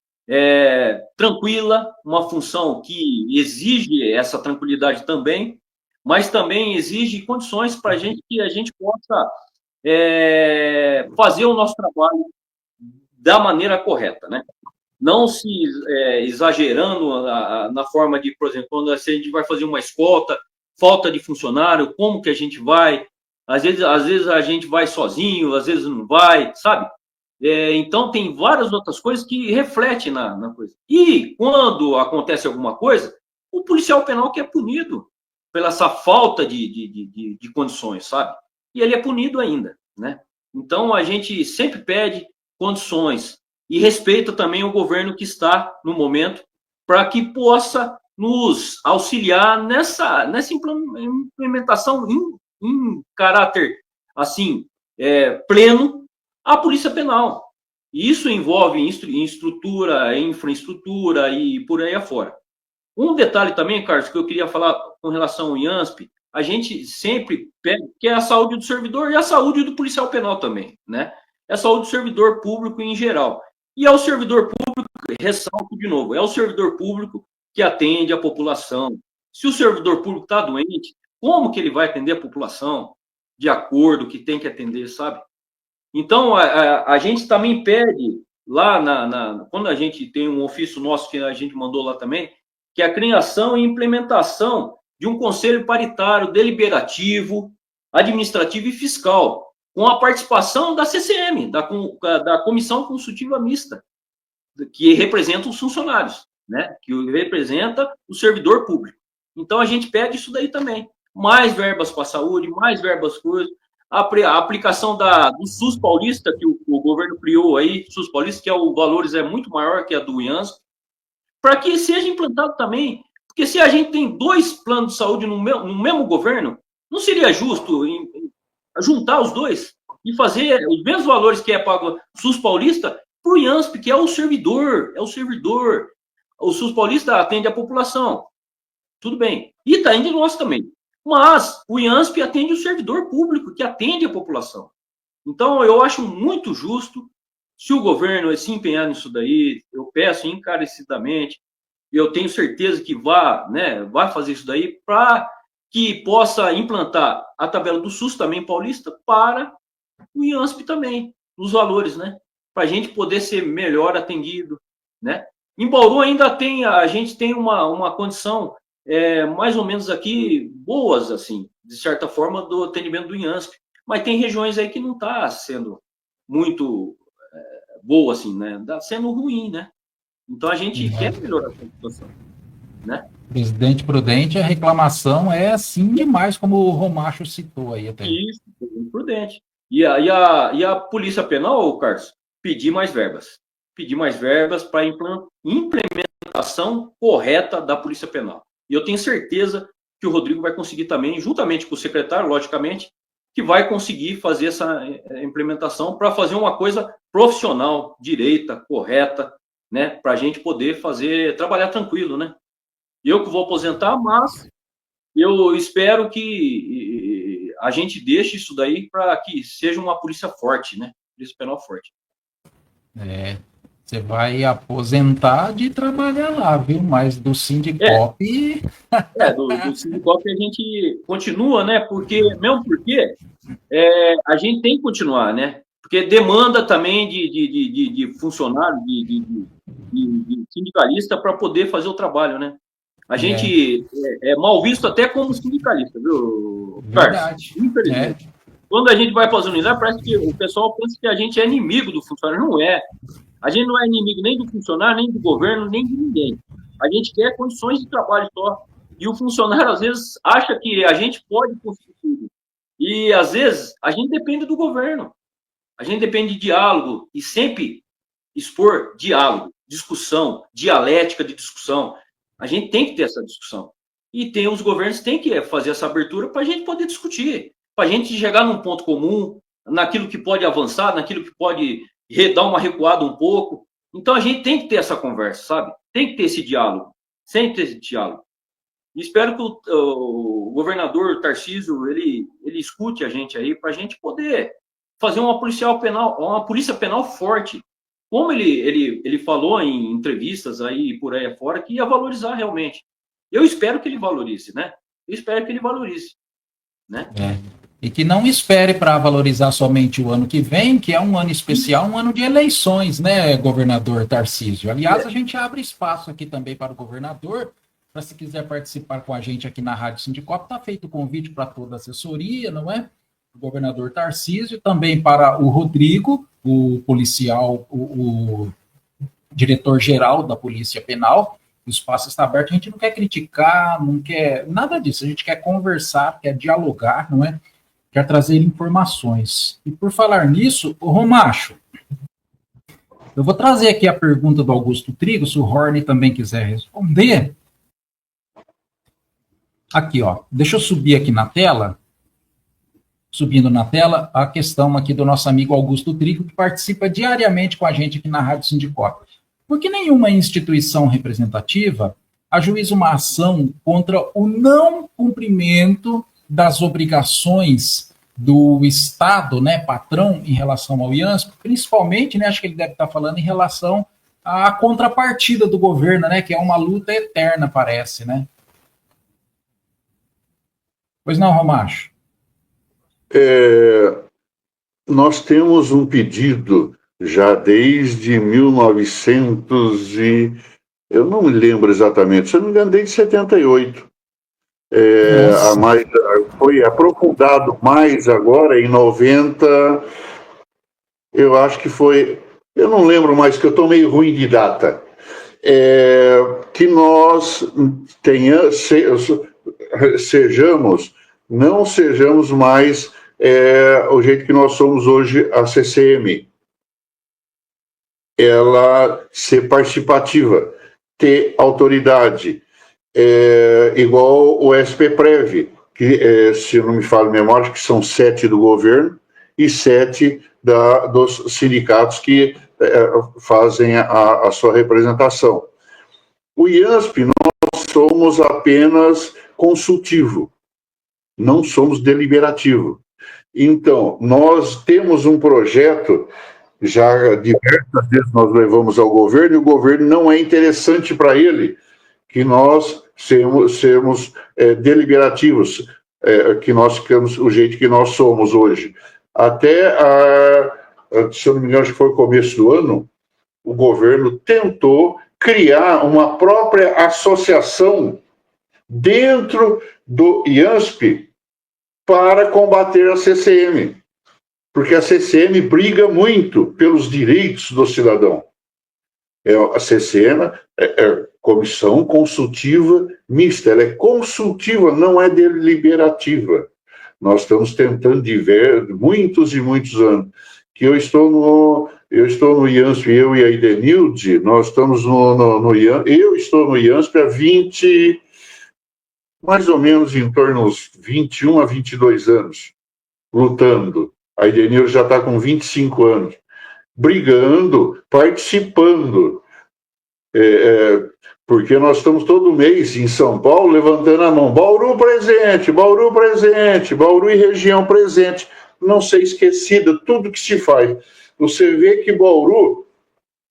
tranquila, uma função que exige essa tranquilidade também, mas também exige condições para que a gente possa fazer o nosso trabalho da maneira correta, né? Não se exagerando na forma de, por exemplo, quando a gente vai fazer uma escolta, falta de funcionário, como que a gente vai? Às vezes a gente vai sozinho, às vezes não vai, sabe? Então, tem várias outras coisas que refletem na coisa. E, quando acontece alguma coisa, o policial penal que é punido pela essa falta de condições, sabe? E ele é punido ainda, né? Então, a gente sempre pede condições e respeita também o governo que está no momento para que possa nos auxiliar nessa implementação em caráter, assim, pleno, a polícia penal. Isso envolve estrutura, infraestrutura e por aí afora. Um detalhe também, Carlos, que eu queria falar com relação ao IANSP, a gente sempre pede que é a saúde do servidor e a saúde do policial penal também, né? É a saúde do servidor público em geral. E é o servidor público, ressalto de novo, é o servidor público que atende a população. Se o servidor público está doente, como que ele vai atender a população de acordo que tem que atender, sabe? Então, a gente também pede lá, quando a gente tem um ofício nosso que a gente mandou lá também, que é a criação e implementação de um conselho paritário deliberativo, administrativo e fiscal, com a participação da CCM, da Comissão Consultiva Mista, que representa os funcionários, né? Que representa o servidor público. Então, a gente pede isso daí também. Mais verbas para a saúde, mais verbas coisas. A aplicação do SUS paulista, que o governo criou aí, SUS paulista, que o valores é muito maior que a do IANSP, para que seja implantado também. Porque se a gente tem 2 planos de saúde no mesmo governo, não seria justo juntar os 2 e fazer os mesmos valores que é pago SUS paulista para o IANSP, que é o servidor, O SUS paulista atende a população. Tudo bem. E atende nós também. Mas o IANSP atende o servidor público, que atende a população. Então, eu acho muito justo, se o governo se empenhar nisso daí, eu peço encarecidamente, eu tenho certeza que vai fazer isso daí, para que possa implantar a tabela do SUS também paulista para o IANSP também, os valores, né? Para a gente poder ser melhor atendido, né? Em Bauru ainda a gente tem uma condição mais ou menos aqui boas, assim, de certa forma, do atendimento do IANSP. Mas tem regiões aí que não está sendo muito boa, assim, né? Está sendo ruim, né? Então a gente quer melhorar a situação, né? Presidente Prudente, a reclamação é assim demais, como o Romacho citou aí até. Isso, prudente. E a Polícia Penal, Carlos, pedir mais verbas. Pedir mais verbas para implementação correta da Polícia Penal. E eu tenho certeza que o Rodrigo vai conseguir também, juntamente com o secretário, logicamente, que vai conseguir fazer essa implementação para fazer uma coisa profissional, direita, correta, né? Para a gente poder trabalhar tranquilo, né? Eu que vou aposentar, mas eu espero que a gente deixe isso daí para que seja uma polícia forte, né? Polícia Penal forte. Você vai aposentar de trabalhar lá, viu? Mas do Sindicop... Do Sindicop a gente continua, né? Porque a gente tem que continuar, né? Porque porque demanda também de funcionário, de sindicalista para poder fazer o trabalho, né? A gente é mal visto até como sindicalista, viu, Carlos? Verdade. Infelizmente. Quando a gente vai para as unidades, parece que o pessoal pensa que a gente é inimigo do funcionário. Não é. A gente não é inimigo nem do funcionário, nem do governo, nem de ninguém. A gente quer condições de trabalho só. E o funcionário, às vezes, acha que a gente pode conseguir tudo. E, às vezes, a gente depende do governo. A gente depende de diálogo. E sempre expor diálogo, discussão, dialética de discussão. A gente tem que ter essa discussão. E os governos têm que fazer essa abertura para a gente poder discutir. Para a gente chegar num ponto comum, naquilo que pode avançar, naquilo que pode dar uma recuada um pouco. Então, a gente tem que ter essa conversa, sabe? Tem que ter esse diálogo. Sempre ter esse diálogo. E espero que o governador Tarcísio, ele escute a gente aí, para a gente poder fazer uma polícia penal forte. Como ele falou em entrevistas aí por aí afora, que ia valorizar realmente. Eu espero que ele valorize, né? Eu espero que ele valorize, né? E que não espere para valorizar somente o ano que vem, que é um ano especial, um ano de eleições, né, governador Tarcísio? Aliás, a gente abre espaço aqui também para o governador, para se quiser participar com a gente aqui na Rádio Sindicop, está feito o convite para toda a assessoria, não é? O governador Tarcísio, também para o Rodrigo, o policial, o diretor-geral da Polícia Penal. O espaço está aberto, a gente não quer criticar, não quer nada disso, a gente quer conversar, quer dialogar, não é? Quer trazer informações. E por falar nisso, o Romacho, eu vou trazer aqui a pergunta do Augusto Trigo, se o Horny também quiser responder. Aqui, ó, deixa eu subir aqui na tela, subindo na tela, a questão aqui do nosso amigo Augusto Trigo, que participa diariamente com a gente aqui na Rádio Sindicop. Por que nenhuma instituição representativa ajuiza uma ação contra o não cumprimento das obrigações do Estado, né, patrão, em relação ao IANSP, principalmente, né, acho que ele deve estar falando em relação à contrapartida do governo, né, que é uma luta eterna, parece, né? Pois não, Romacho? Nós temos um pedido já desde 1900 eu não me lembro exatamente, se eu não me engano, desde 78. Foi aprofundado mais agora em 90, eu acho que foi, eu não lembro mais, que eu estou meio ruim de data, que nós não sejamos mais o jeito que nós somos hoje, a CCM. Ela ser participativa, ter autoridade, igual o SPPrev, que, se não me falha a memória, que são 7 do governo e 7 dos sindicatos que fazem a sua representação. O IANSP, nós somos apenas consultivo, não somos deliberativo. Então, nós temos um projeto, já diversas vezes nós levamos ao governo, e o governo não é interessante para ele que nós sermos deliberativos, que nós ficamos o jeito que nós somos hoje. Até, se eu não me engano, acho que foi o começo do ano, o governo tentou criar uma própria associação dentro do IANSP para combater a CCM, porque a CCM briga muito pelos direitos do cidadão. A CCM é Comissão Consultiva Mista, ela é consultiva, não é deliberativa. Nós estamos tentando muitos e muitos anos, que eu estou no IANSP, eu e a Idenilde, nós estamos no IANSP, eu estou no IANSP há 20, mais ou menos em torno dos 21 a 22 anos, lutando. A Idenilde já está com 25 anos, brigando, participando, porque nós estamos todo mês em São Paulo levantando a mão, Bauru presente, Bauru e região presente, não ser esquecida, tudo que se faz. Você vê que Bauru,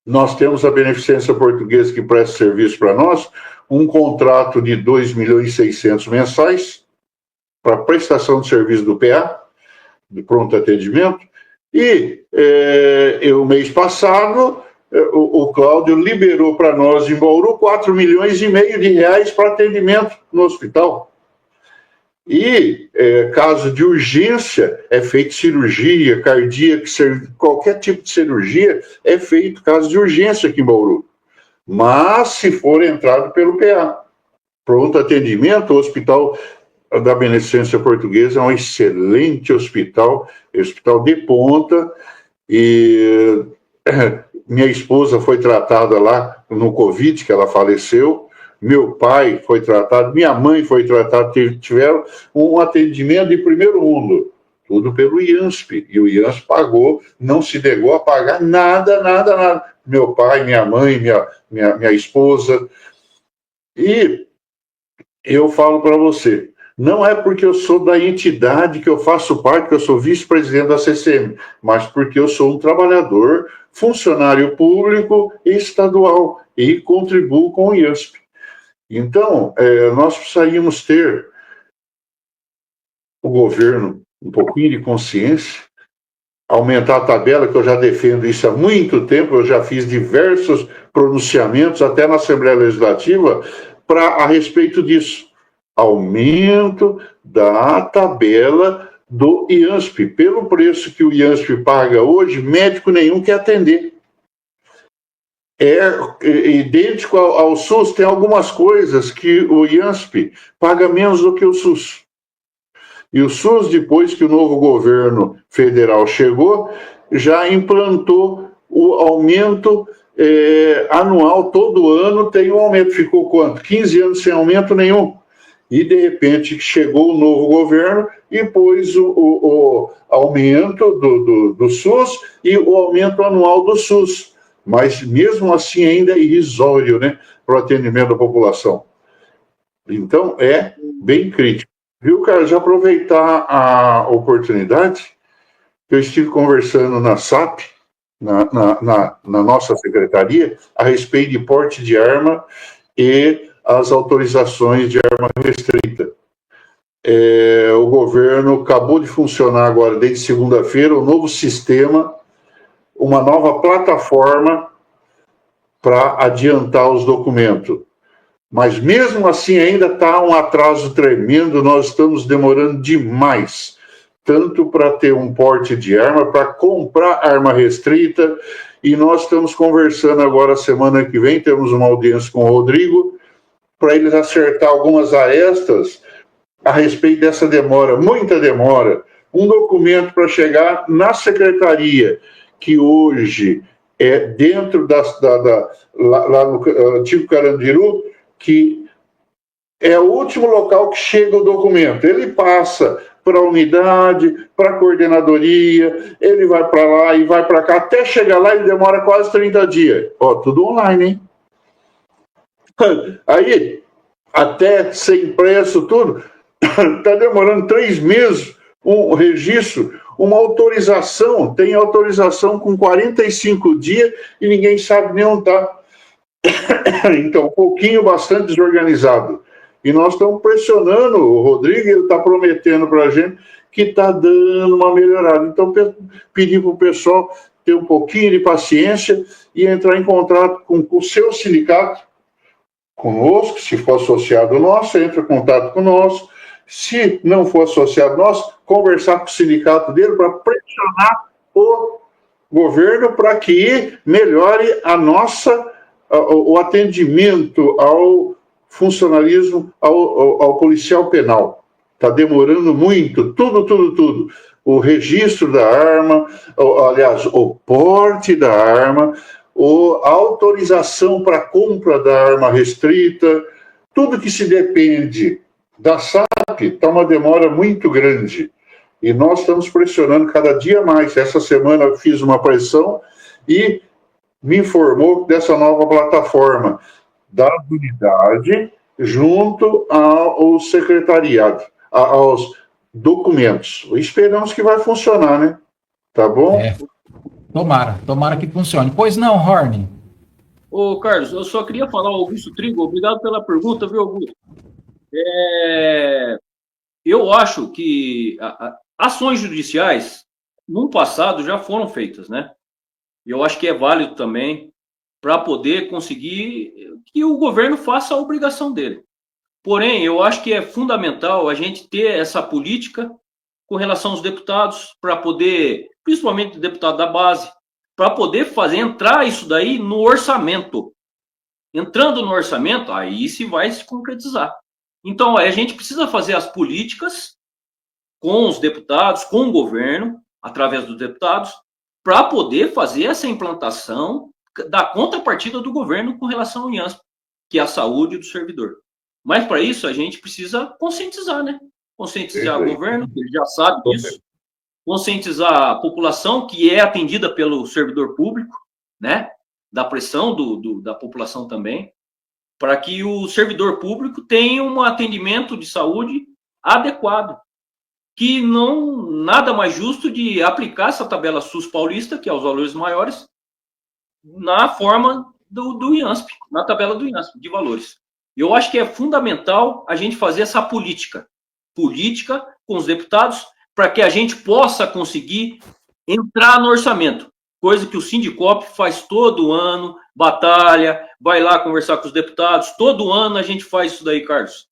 nós temos a Beneficência Portuguesa que presta serviço para nós, um contrato de 2.600.000 mensais para prestação de serviço do PA, de pronto atendimento, E o mês passado, o Cláudio liberou para nós em Bauru 4,5 milhões de reais para atendimento no hospital. E, caso de urgência, é feito cirurgia cardíaca, qualquer tipo de cirurgia é feito caso de urgência aqui em Bauru. Mas, se for entrado pelo PA, pronto atendimento, o Hospital da Beneficência Portuguesa é um excelente hospital de ponta, e minha esposa foi tratada lá no Covid, que ela faleceu, meu pai foi tratado, minha mãe foi tratada, tiveram um atendimento de primeiro mundo, tudo pelo IANSP, e o IANSP pagou, não se negou a pagar nada. Meu pai, minha mãe, minha esposa. E eu falo para você, não é porque eu sou da entidade que eu faço parte, que eu sou vice-presidente da CCM, mas porque eu sou um trabalhador, funcionário público e estadual, e contribuo com o IANSP. Então, nós precisaríamos ter o governo um pouquinho de consciência, aumentar a tabela, que eu já defendo isso há muito tempo, eu já fiz diversos pronunciamentos, até na Assembleia Legislativa, a respeito disso. Aumento da tabela do IANSP. Pelo preço que o IANSP paga hoje, médico nenhum quer atender. Idêntico ao SUS, tem algumas coisas que o IANSP paga menos do que o SUS. E o SUS, depois que o novo governo federal chegou, já implantou o aumento anual, todo ano tem um aumento. Ficou quanto? 15 anos sem aumento nenhum. E, de repente, chegou o novo governo e pôs o aumento do SUS e o aumento anual do SUS. Mas, mesmo assim, ainda é irrisório, né, para o atendimento da população. Então, é bem crítico. Viu, cara? Já aproveitar a oportunidade, eu estive conversando na SAP, na nossa secretaria, a respeito de porte de arma e as autorizações de arma restrita. O governo acabou de funcionar agora, desde segunda-feira, um novo sistema, uma nova plataforma para adiantar os documentos. Mas mesmo assim ainda está um atraso tremendo, nós estamos demorando demais, tanto para ter um porte de arma, para comprar arma restrita, e nós estamos conversando agora, semana que vem, temos uma audiência com o Rodrigo, para eles acertar algumas arestas a respeito dessa demora, muita demora. Um documento para chegar na secretaria, que hoje é dentro lá no antigo Carandiru, que é o último local que chega o documento. Ele passa para a unidade, para a coordenadoria, ele vai para lá e vai para cá, até chegar lá ele demora quase 30 dias. Tudo online, hein? Aí, até ser impresso tudo, está demorando 3 meses um registro, uma autorização, tem autorização com 45 dias e ninguém sabe nem onde está. Então, um pouquinho, bastante desorganizado. E nós estamos pressionando o Rodrigo, ele está prometendo para a gente que está dando uma melhorada. Então, pedir para o pessoal ter um pouquinho de paciência e entrar em contato com o seu sindicato, conosco, se for associado nosso, entra em contato conosco. Se não for associado nosso, conversar com o sindicato dele para pressionar o governo para que melhore o atendimento ao funcionalismo, ao policial penal. Está demorando muito, tudo. O registro da arma, aliás, o porte da arma, a autorização para compra da arma restrita, tudo que se depende da SAP está uma demora muito grande. E nós estamos pressionando cada dia mais. Essa semana eu fiz uma pressão e me informou dessa nova plataforma da unidade junto ao secretariado, aos documentos. Esperamos que vai funcionar, né? Tá bom? Tomara que funcione. Pois não, Horny? Ô, Carlos, eu só queria falar, Augusto Trigo, obrigado pela pergunta, viu, Augusto? Eu acho que ações judiciais, no passado já foram feitas, né? E eu acho que é válido também para poder conseguir que o governo faça a obrigação dele. Porém, eu acho que é fundamental a gente ter essa política com relação aos deputados, para poder, principalmente o deputado da base, para poder fazer entrar isso daí no orçamento. Entrando no orçamento, aí se vai se concretizar. Então, a gente precisa fazer as políticas com os deputados, com o governo, através dos deputados, para poder fazer essa implantação da contrapartida do governo com relação ao IANSP, que é a saúde do servidor. Mas, para isso, a gente precisa conscientizar, né? Conscientizar o governo, que ele já sabe disso, conscientizar a população, que é atendida pelo servidor público, né? Da pressão da população também, para que o servidor público tenha um atendimento de saúde adequado, que não nada mais justo de aplicar essa tabela SUS paulista, que é os valores maiores, na forma do IANSP, na tabela do IANSP de valores. Eu acho que é fundamental a gente fazer essa política com os deputados, para que a gente possa conseguir entrar no orçamento, coisa que o Sindicop faz todo ano, batalha, vai lá conversar com os deputados, todo ano a gente faz isso daí, Carlos.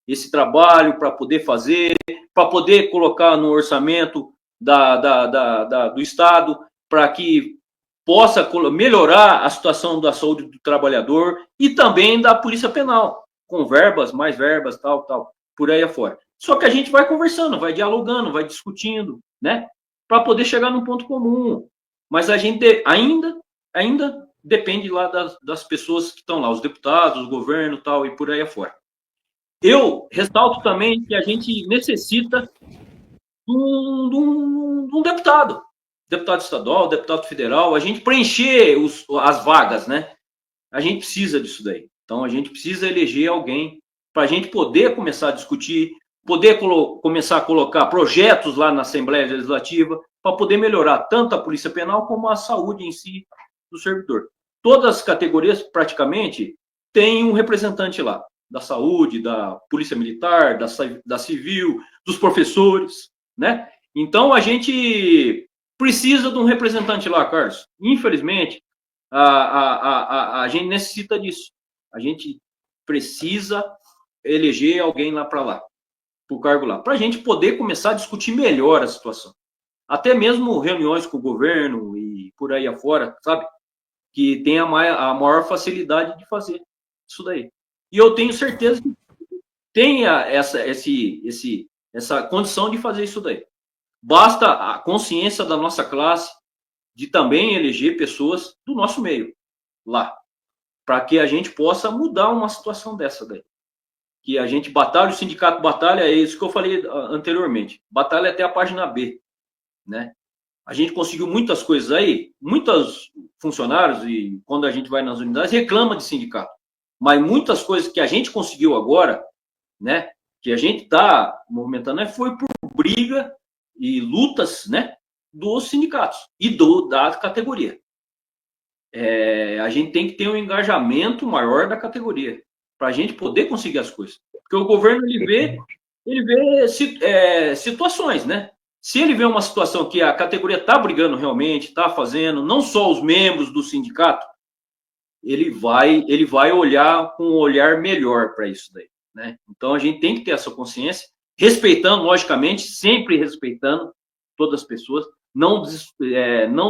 Esse trabalho para poder fazer, para poder colocar no orçamento do Estado, para que possa melhorar a situação da saúde do trabalhador e também da Polícia Penal, com verbas, mais verbas, tal, por aí afora. Só que a gente vai conversando, vai dialogando, vai discutindo, né? Para poder chegar num ponto comum. Mas a gente ainda depende lá das pessoas que estão lá, os deputados, o governo, tal, e por aí afora. Eu ressalto também que a gente necessita de um deputado estadual, deputado federal, a gente preencher as vagas, né? A gente precisa disso daí. Então, a gente precisa eleger alguém para a gente poder começar a discutir, poder começar a colocar projetos lá na Assembleia Legislativa, para poder melhorar tanto a Polícia Penal como a saúde em si do servidor. Todas as categorias, praticamente, têm um representante lá, da saúde, da Polícia Militar, da Civil, dos professores, né? Então, a gente precisa de um representante lá, Carlos. Infelizmente, a gente necessita disso. A gente precisa eleger alguém lá para lá, para o cargo lá, para a gente poder começar a discutir melhor a situação. Até mesmo reuniões com o governo e por aí afora, sabe? Que tem a maior facilidade de fazer isso daí. E eu tenho certeza que tenha essa condição de fazer isso daí. Basta a consciência da nossa classe de também eleger pessoas do nosso meio lá, para que a gente possa mudar uma situação dessa daí. Que a gente batalha, o sindicato batalha, é isso que eu falei anteriormente, batalha até a página B, né? A gente conseguiu muitas coisas aí, muitos funcionários, e quando a gente vai nas unidades, reclama de sindicato. Mas muitas coisas que a gente conseguiu agora, né, que a gente está movimentando, foi por briga e lutas, né, dos sindicatos e da categoria. A gente tem que ter um engajamento maior da categoria, para a gente poder conseguir as coisas. Porque o governo, ele vê situações, né? Se ele vê uma situação que a categoria está brigando realmente, está fazendo, não só os membros do sindicato, ele vai olhar com um olhar melhor para isso daí, né? Então, a gente tem que ter essa consciência, respeitando, logicamente, sempre respeitando todas as pessoas, não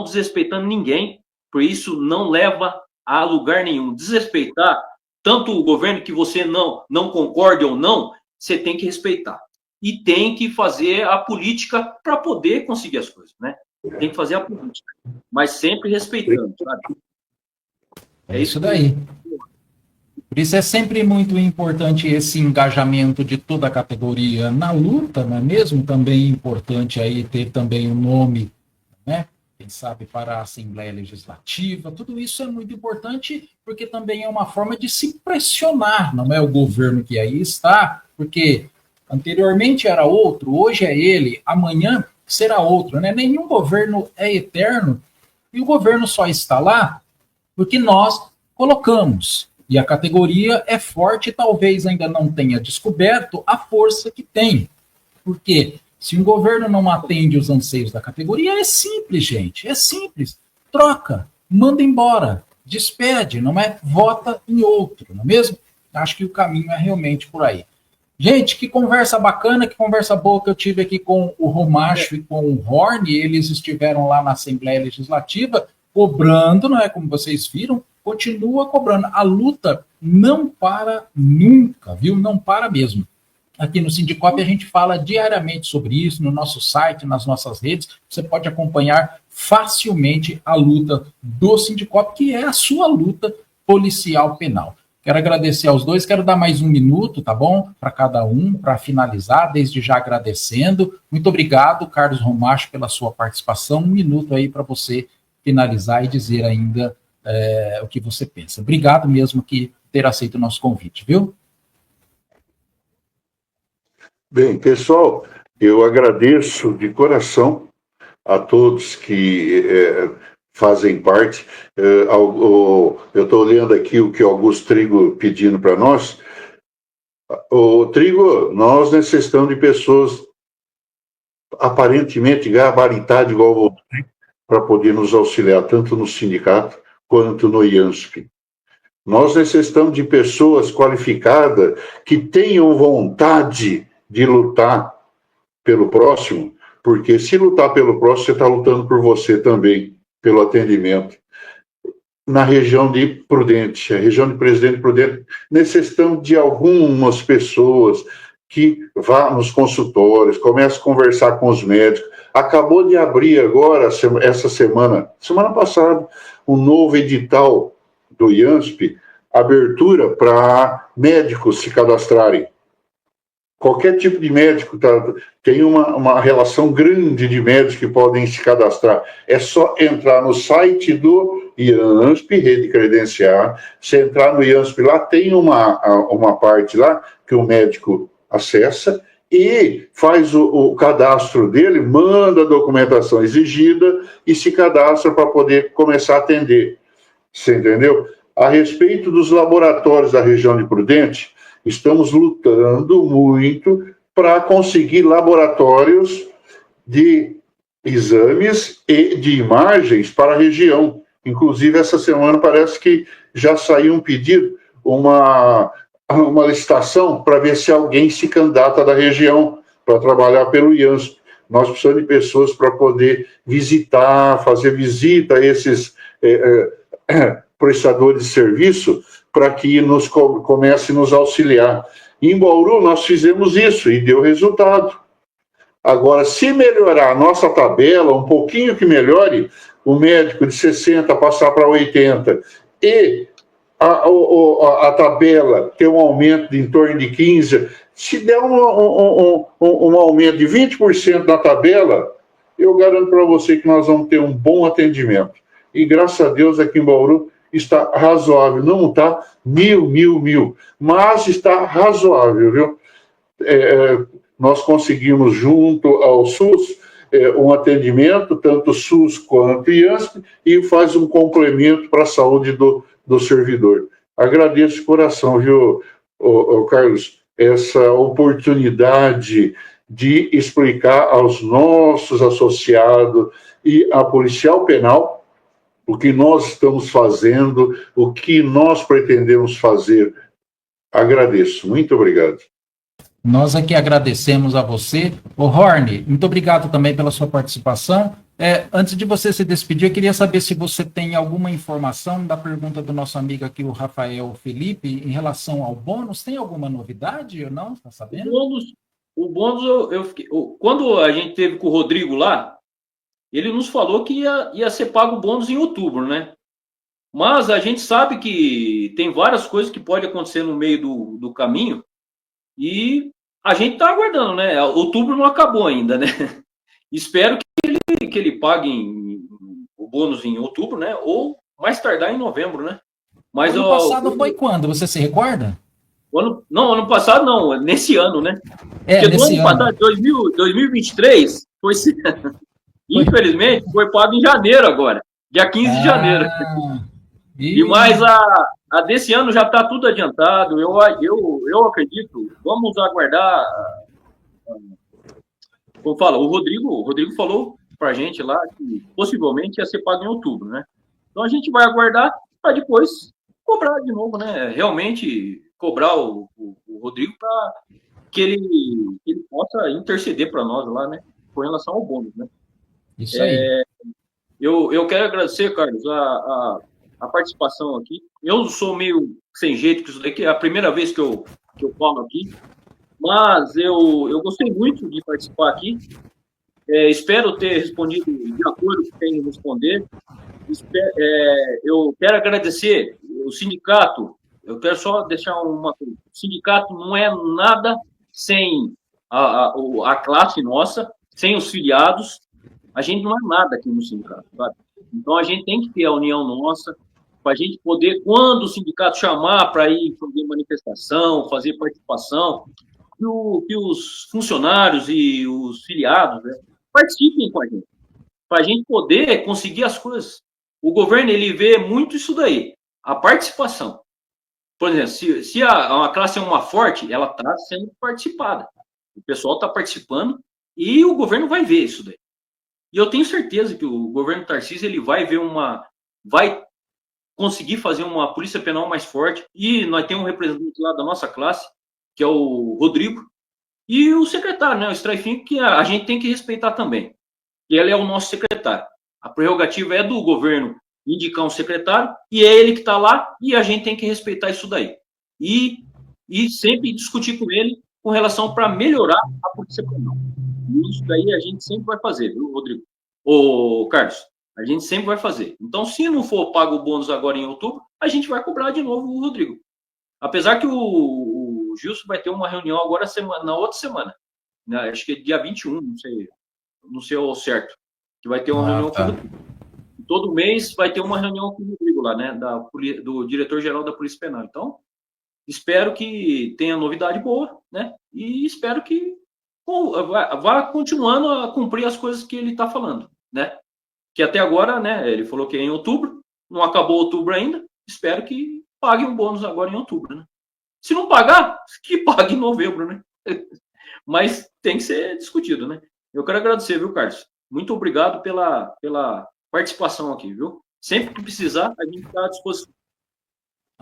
desrespeitando ninguém, por isso não leva a lugar nenhum. Desrespeitar tanto o governo que você não concorde ou não, você tem que respeitar. E tem que fazer a política para poder conseguir as coisas, né? Tem que fazer a política, mas sempre respeitando, sabe? É isso daí. Por isso é sempre muito importante esse engajamento de toda a categoria na luta, não é mesmo? Também é importante aí ter também um nome, né? Quem sabe para a Assembleia Legislativa, tudo isso é muito importante, porque também é uma forma de se pressionar, não é o governo que aí está, porque anteriormente era outro, hoje é ele, amanhã será outro, né? Nenhum governo é eterno, e o governo só está lá porque nós colocamos, e a categoria é forte, talvez ainda não tenha descoberto a força que tem, porque Se um governo não atende os anseios da categoria, é simples, gente, é simples. Troca, manda embora, despede, não é? Vota em outro, não é mesmo? Acho que o caminho é realmente por aí. Gente, que conversa bacana, que conversa boa que eu tive aqui com o Romacho e com o Horn. Eles estiveram lá na Assembleia Legislativa cobrando, não é? Como vocês viram, continua cobrando. A luta não para nunca, viu? Não para mesmo. Aqui no Sindicop a gente fala diariamente sobre isso, no nosso site, nas nossas redes. Você pode acompanhar facilmente a luta do Sindicop, que é a sua luta policial penal. Quero agradecer aos dois, quero dar mais um minuto, tá bom? Para cada um, para finalizar, desde já agradecendo. Muito obrigado, Carlos Romacho, pela sua participação. Um minuto aí para você finalizar e dizer ainda o que você pensa. Obrigado mesmo por ter aceito o nosso convite, viu? Bem, pessoal, eu agradeço de coração a todos que fazem parte. Eu estou olhando aqui o que o Augusto Trigo pedindo para nós. O Trigo, nós necessitamos de pessoas aparentemente gabaritadas igual você para poder nos auxiliar, tanto no sindicato quanto no IANSP. Nós necessitamos de pessoas qualificadas que tenham vontade de lutar pelo próximo, porque se lutar pelo próximo, você está lutando por você também, pelo atendimento. Na região de Prudente, a região de Presidente Prudente, necessitamos de algumas pessoas que vá nos consultórios, comece a conversar com os médicos. Acabou de abrir agora, essa semana passada, um novo edital do IANSP, abertura para médicos se cadastrarem. Qualquer tipo de médico tem uma relação grande de médicos que podem se cadastrar. É só entrar no site do IANSP, Rede Credenciar. Se entrar no IANSP lá, tem uma parte lá que o médico acessa e faz o cadastro dele, manda a documentação exigida e se cadastra para poder começar a atender. Você entendeu? A respeito dos laboratórios da região de Prudente, estamos lutando muito para conseguir laboratórios de exames e de imagens para a região. Inclusive, essa semana parece que já saiu um pedido, uma licitação para ver se alguém se candidata da região para trabalhar pelo IANSP. Nós precisamos de pessoas para poder visitar, fazer visita a esses prestadores de serviço, para que comece a nos auxiliar. Em Bauru, nós fizemos isso e deu resultado. Agora, se melhorar a nossa tabela, um pouquinho que melhore, o médico de 60 passar para 80 e a tabela ter um aumento de em torno de 15, se der um aumento de 20% na tabela, eu garanto para você que nós vamos ter um bom atendimento. E graças a Deus aqui em Bauru está razoável, não está mil, mas está razoável, viu? Nós conseguimos, junto ao SUS, um atendimento, tanto SUS quanto IANSP, e faz um complemento para a saúde do servidor. Agradeço de coração, viu, Carlos, essa oportunidade de explicar aos nossos associados e à policial penal o que nós estamos fazendo, o que nós pretendemos fazer. Agradeço. Muito obrigado. Nós aqui agradecemos a você. Ô, Horn, muito obrigado também pela sua participação. Antes de você se despedir, eu queria saber se você tem alguma informação da pergunta do nosso amigo aqui, o Rafael Felipe, em relação ao bônus. Tem alguma novidade ou não? Está sabendo? O bônus, quando a gente teve com o Rodrigo lá, ele nos falou que ia ser pago o bônus em outubro, né? Mas a gente sabe que tem várias coisas que podem acontecer no meio do caminho e a gente está aguardando, né? Outubro não acabou ainda, né? Espero que ele pague o bônus em outubro, né? Ou mais tardar em novembro, né? Mas ano passado foi quando? Você se recorda? Ano passado não, nesse ano, né? Porque do ano passado, 2023, foi... Infelizmente, foi pago em janeiro agora, dia 15 de janeiro. E mais a desse ano já está tudo adiantado. Eu acredito, vamos aguardar como fala, o Rodrigo falou para a gente lá que possivelmente ia ser pago em outubro, né? Então a gente vai aguardar para depois cobrar de novo, né? Realmente cobrar o Rodrigo para que ele possa interceder para nós lá, né? Com relação ao bônus, né? Isso aí. Eu quero agradecer, Carlos, a participação aqui. Eu sou meio sem jeito com isso daqui, é a primeira vez que eu falo aqui, mas eu gostei muito de participar aqui. Espero ter respondido de acordo com quem responder. Eu quero agradecer o sindicato. Eu quero só deixar uma coisa. O sindicato não é nada sem a classe nossa, sem os filiados. A gente não é nada aqui no sindicato, sabe? Então a gente tem que ter a união nossa para a gente poder, quando o sindicato chamar para ir fazer manifestação, fazer participação, que os funcionários e os filiados, né, participem com a gente, para a gente poder conseguir as coisas. O governo, ele vê muito isso daí, a participação. Por exemplo, se a classe é uma forte, ela está sendo participada. O pessoal está participando e o governo vai ver isso daí. E eu tenho certeza que o governo Tarcísio, ele vai conseguir fazer uma polícia penal mais forte. E nós temos um representante lá da nossa classe, que é o Rodrigo, e o secretário, né, o Straifinho, que a gente tem que respeitar também. E ele é o nosso secretário. A prerrogativa é do governo indicar um secretário, e é ele que está lá, e a gente tem que respeitar isso daí. E sempre discutir com ele com relação para melhorar a polícia penal. E isso daí a gente sempre vai fazer, viu, Rodrigo? Ô, Carlos, a gente sempre vai fazer. Então, se não for pago o bônus agora em outubro, a gente vai cobrar de novo o Rodrigo. Apesar que o Gilson vai ter uma reunião agora na outra semana. Né? Acho que é dia 21, não sei ao certo. Que vai ter uma reunião com o Rodrigo. Todo mês vai ter uma reunião com o Rodrigo lá, né? Do diretor-geral da Polícia Penal. Então, espero que tenha novidade boa, né? E espero que vá continuando a cumprir as coisas que ele está falando, né? Que até agora, né? Ele falou que é em outubro, não acabou outubro ainda. Espero que pague um bônus agora em outubro, né? Se não pagar, que pague em novembro, né? Mas tem que ser discutido, né? Eu quero agradecer, viu, Carlos? Muito obrigado pela participação aqui, viu? Sempre que precisar, a gente está à disposição.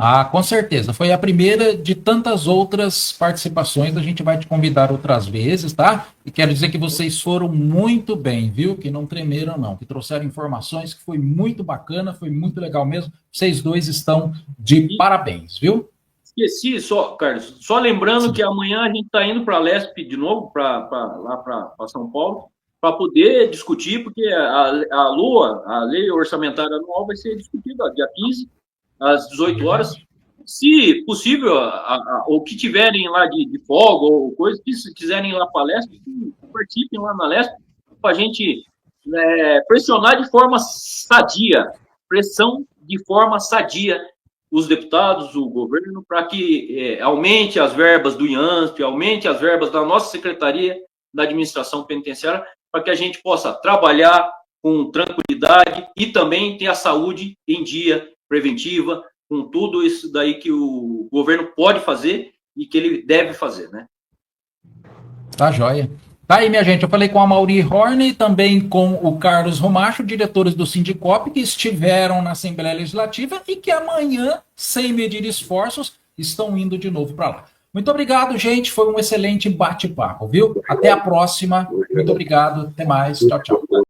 Ah, com certeza. Foi a primeira de tantas outras participações. A gente vai te convidar outras vezes, tá? E quero dizer que vocês foram muito bem, viu? Que não tremeram, não. Que trouxeram informações, que foi muito bacana, foi muito legal mesmo. Vocês dois estão de parabéns, viu? Esqueci só, Carlos. Só lembrando que amanhã a gente está indo para a Lesp de novo, para São Paulo, para poder discutir, porque a LOA, a Lei Orçamentária Anual, vai ser discutida dia 15, às 18 horas. Se possível, o que tiverem lá de folga ou coisa, se quiserem ir lá para a Lesp, participem lá na Lesp, para a gente pressionar de forma sadia, pressão de forma sadia os deputados, o governo, para que aumente as verbas do IANSP, aumente as verbas da nossa Secretaria da Administração Penitenciária, para que a gente possa trabalhar com tranquilidade e também ter a saúde em dia, preventiva, com tudo isso daí que o governo pode fazer e que ele deve fazer, né? Tá joia. Tá aí, minha gente, eu falei com a Mauri Horne e também com o Carlos Romacho, diretores do Sindicop, que estiveram na Assembleia Legislativa e que amanhã, sem medir esforços, estão indo de novo para lá. Muito obrigado, gente, foi um excelente bate-papo, viu? Até a próxima, muito obrigado, até mais, tchau, tchau.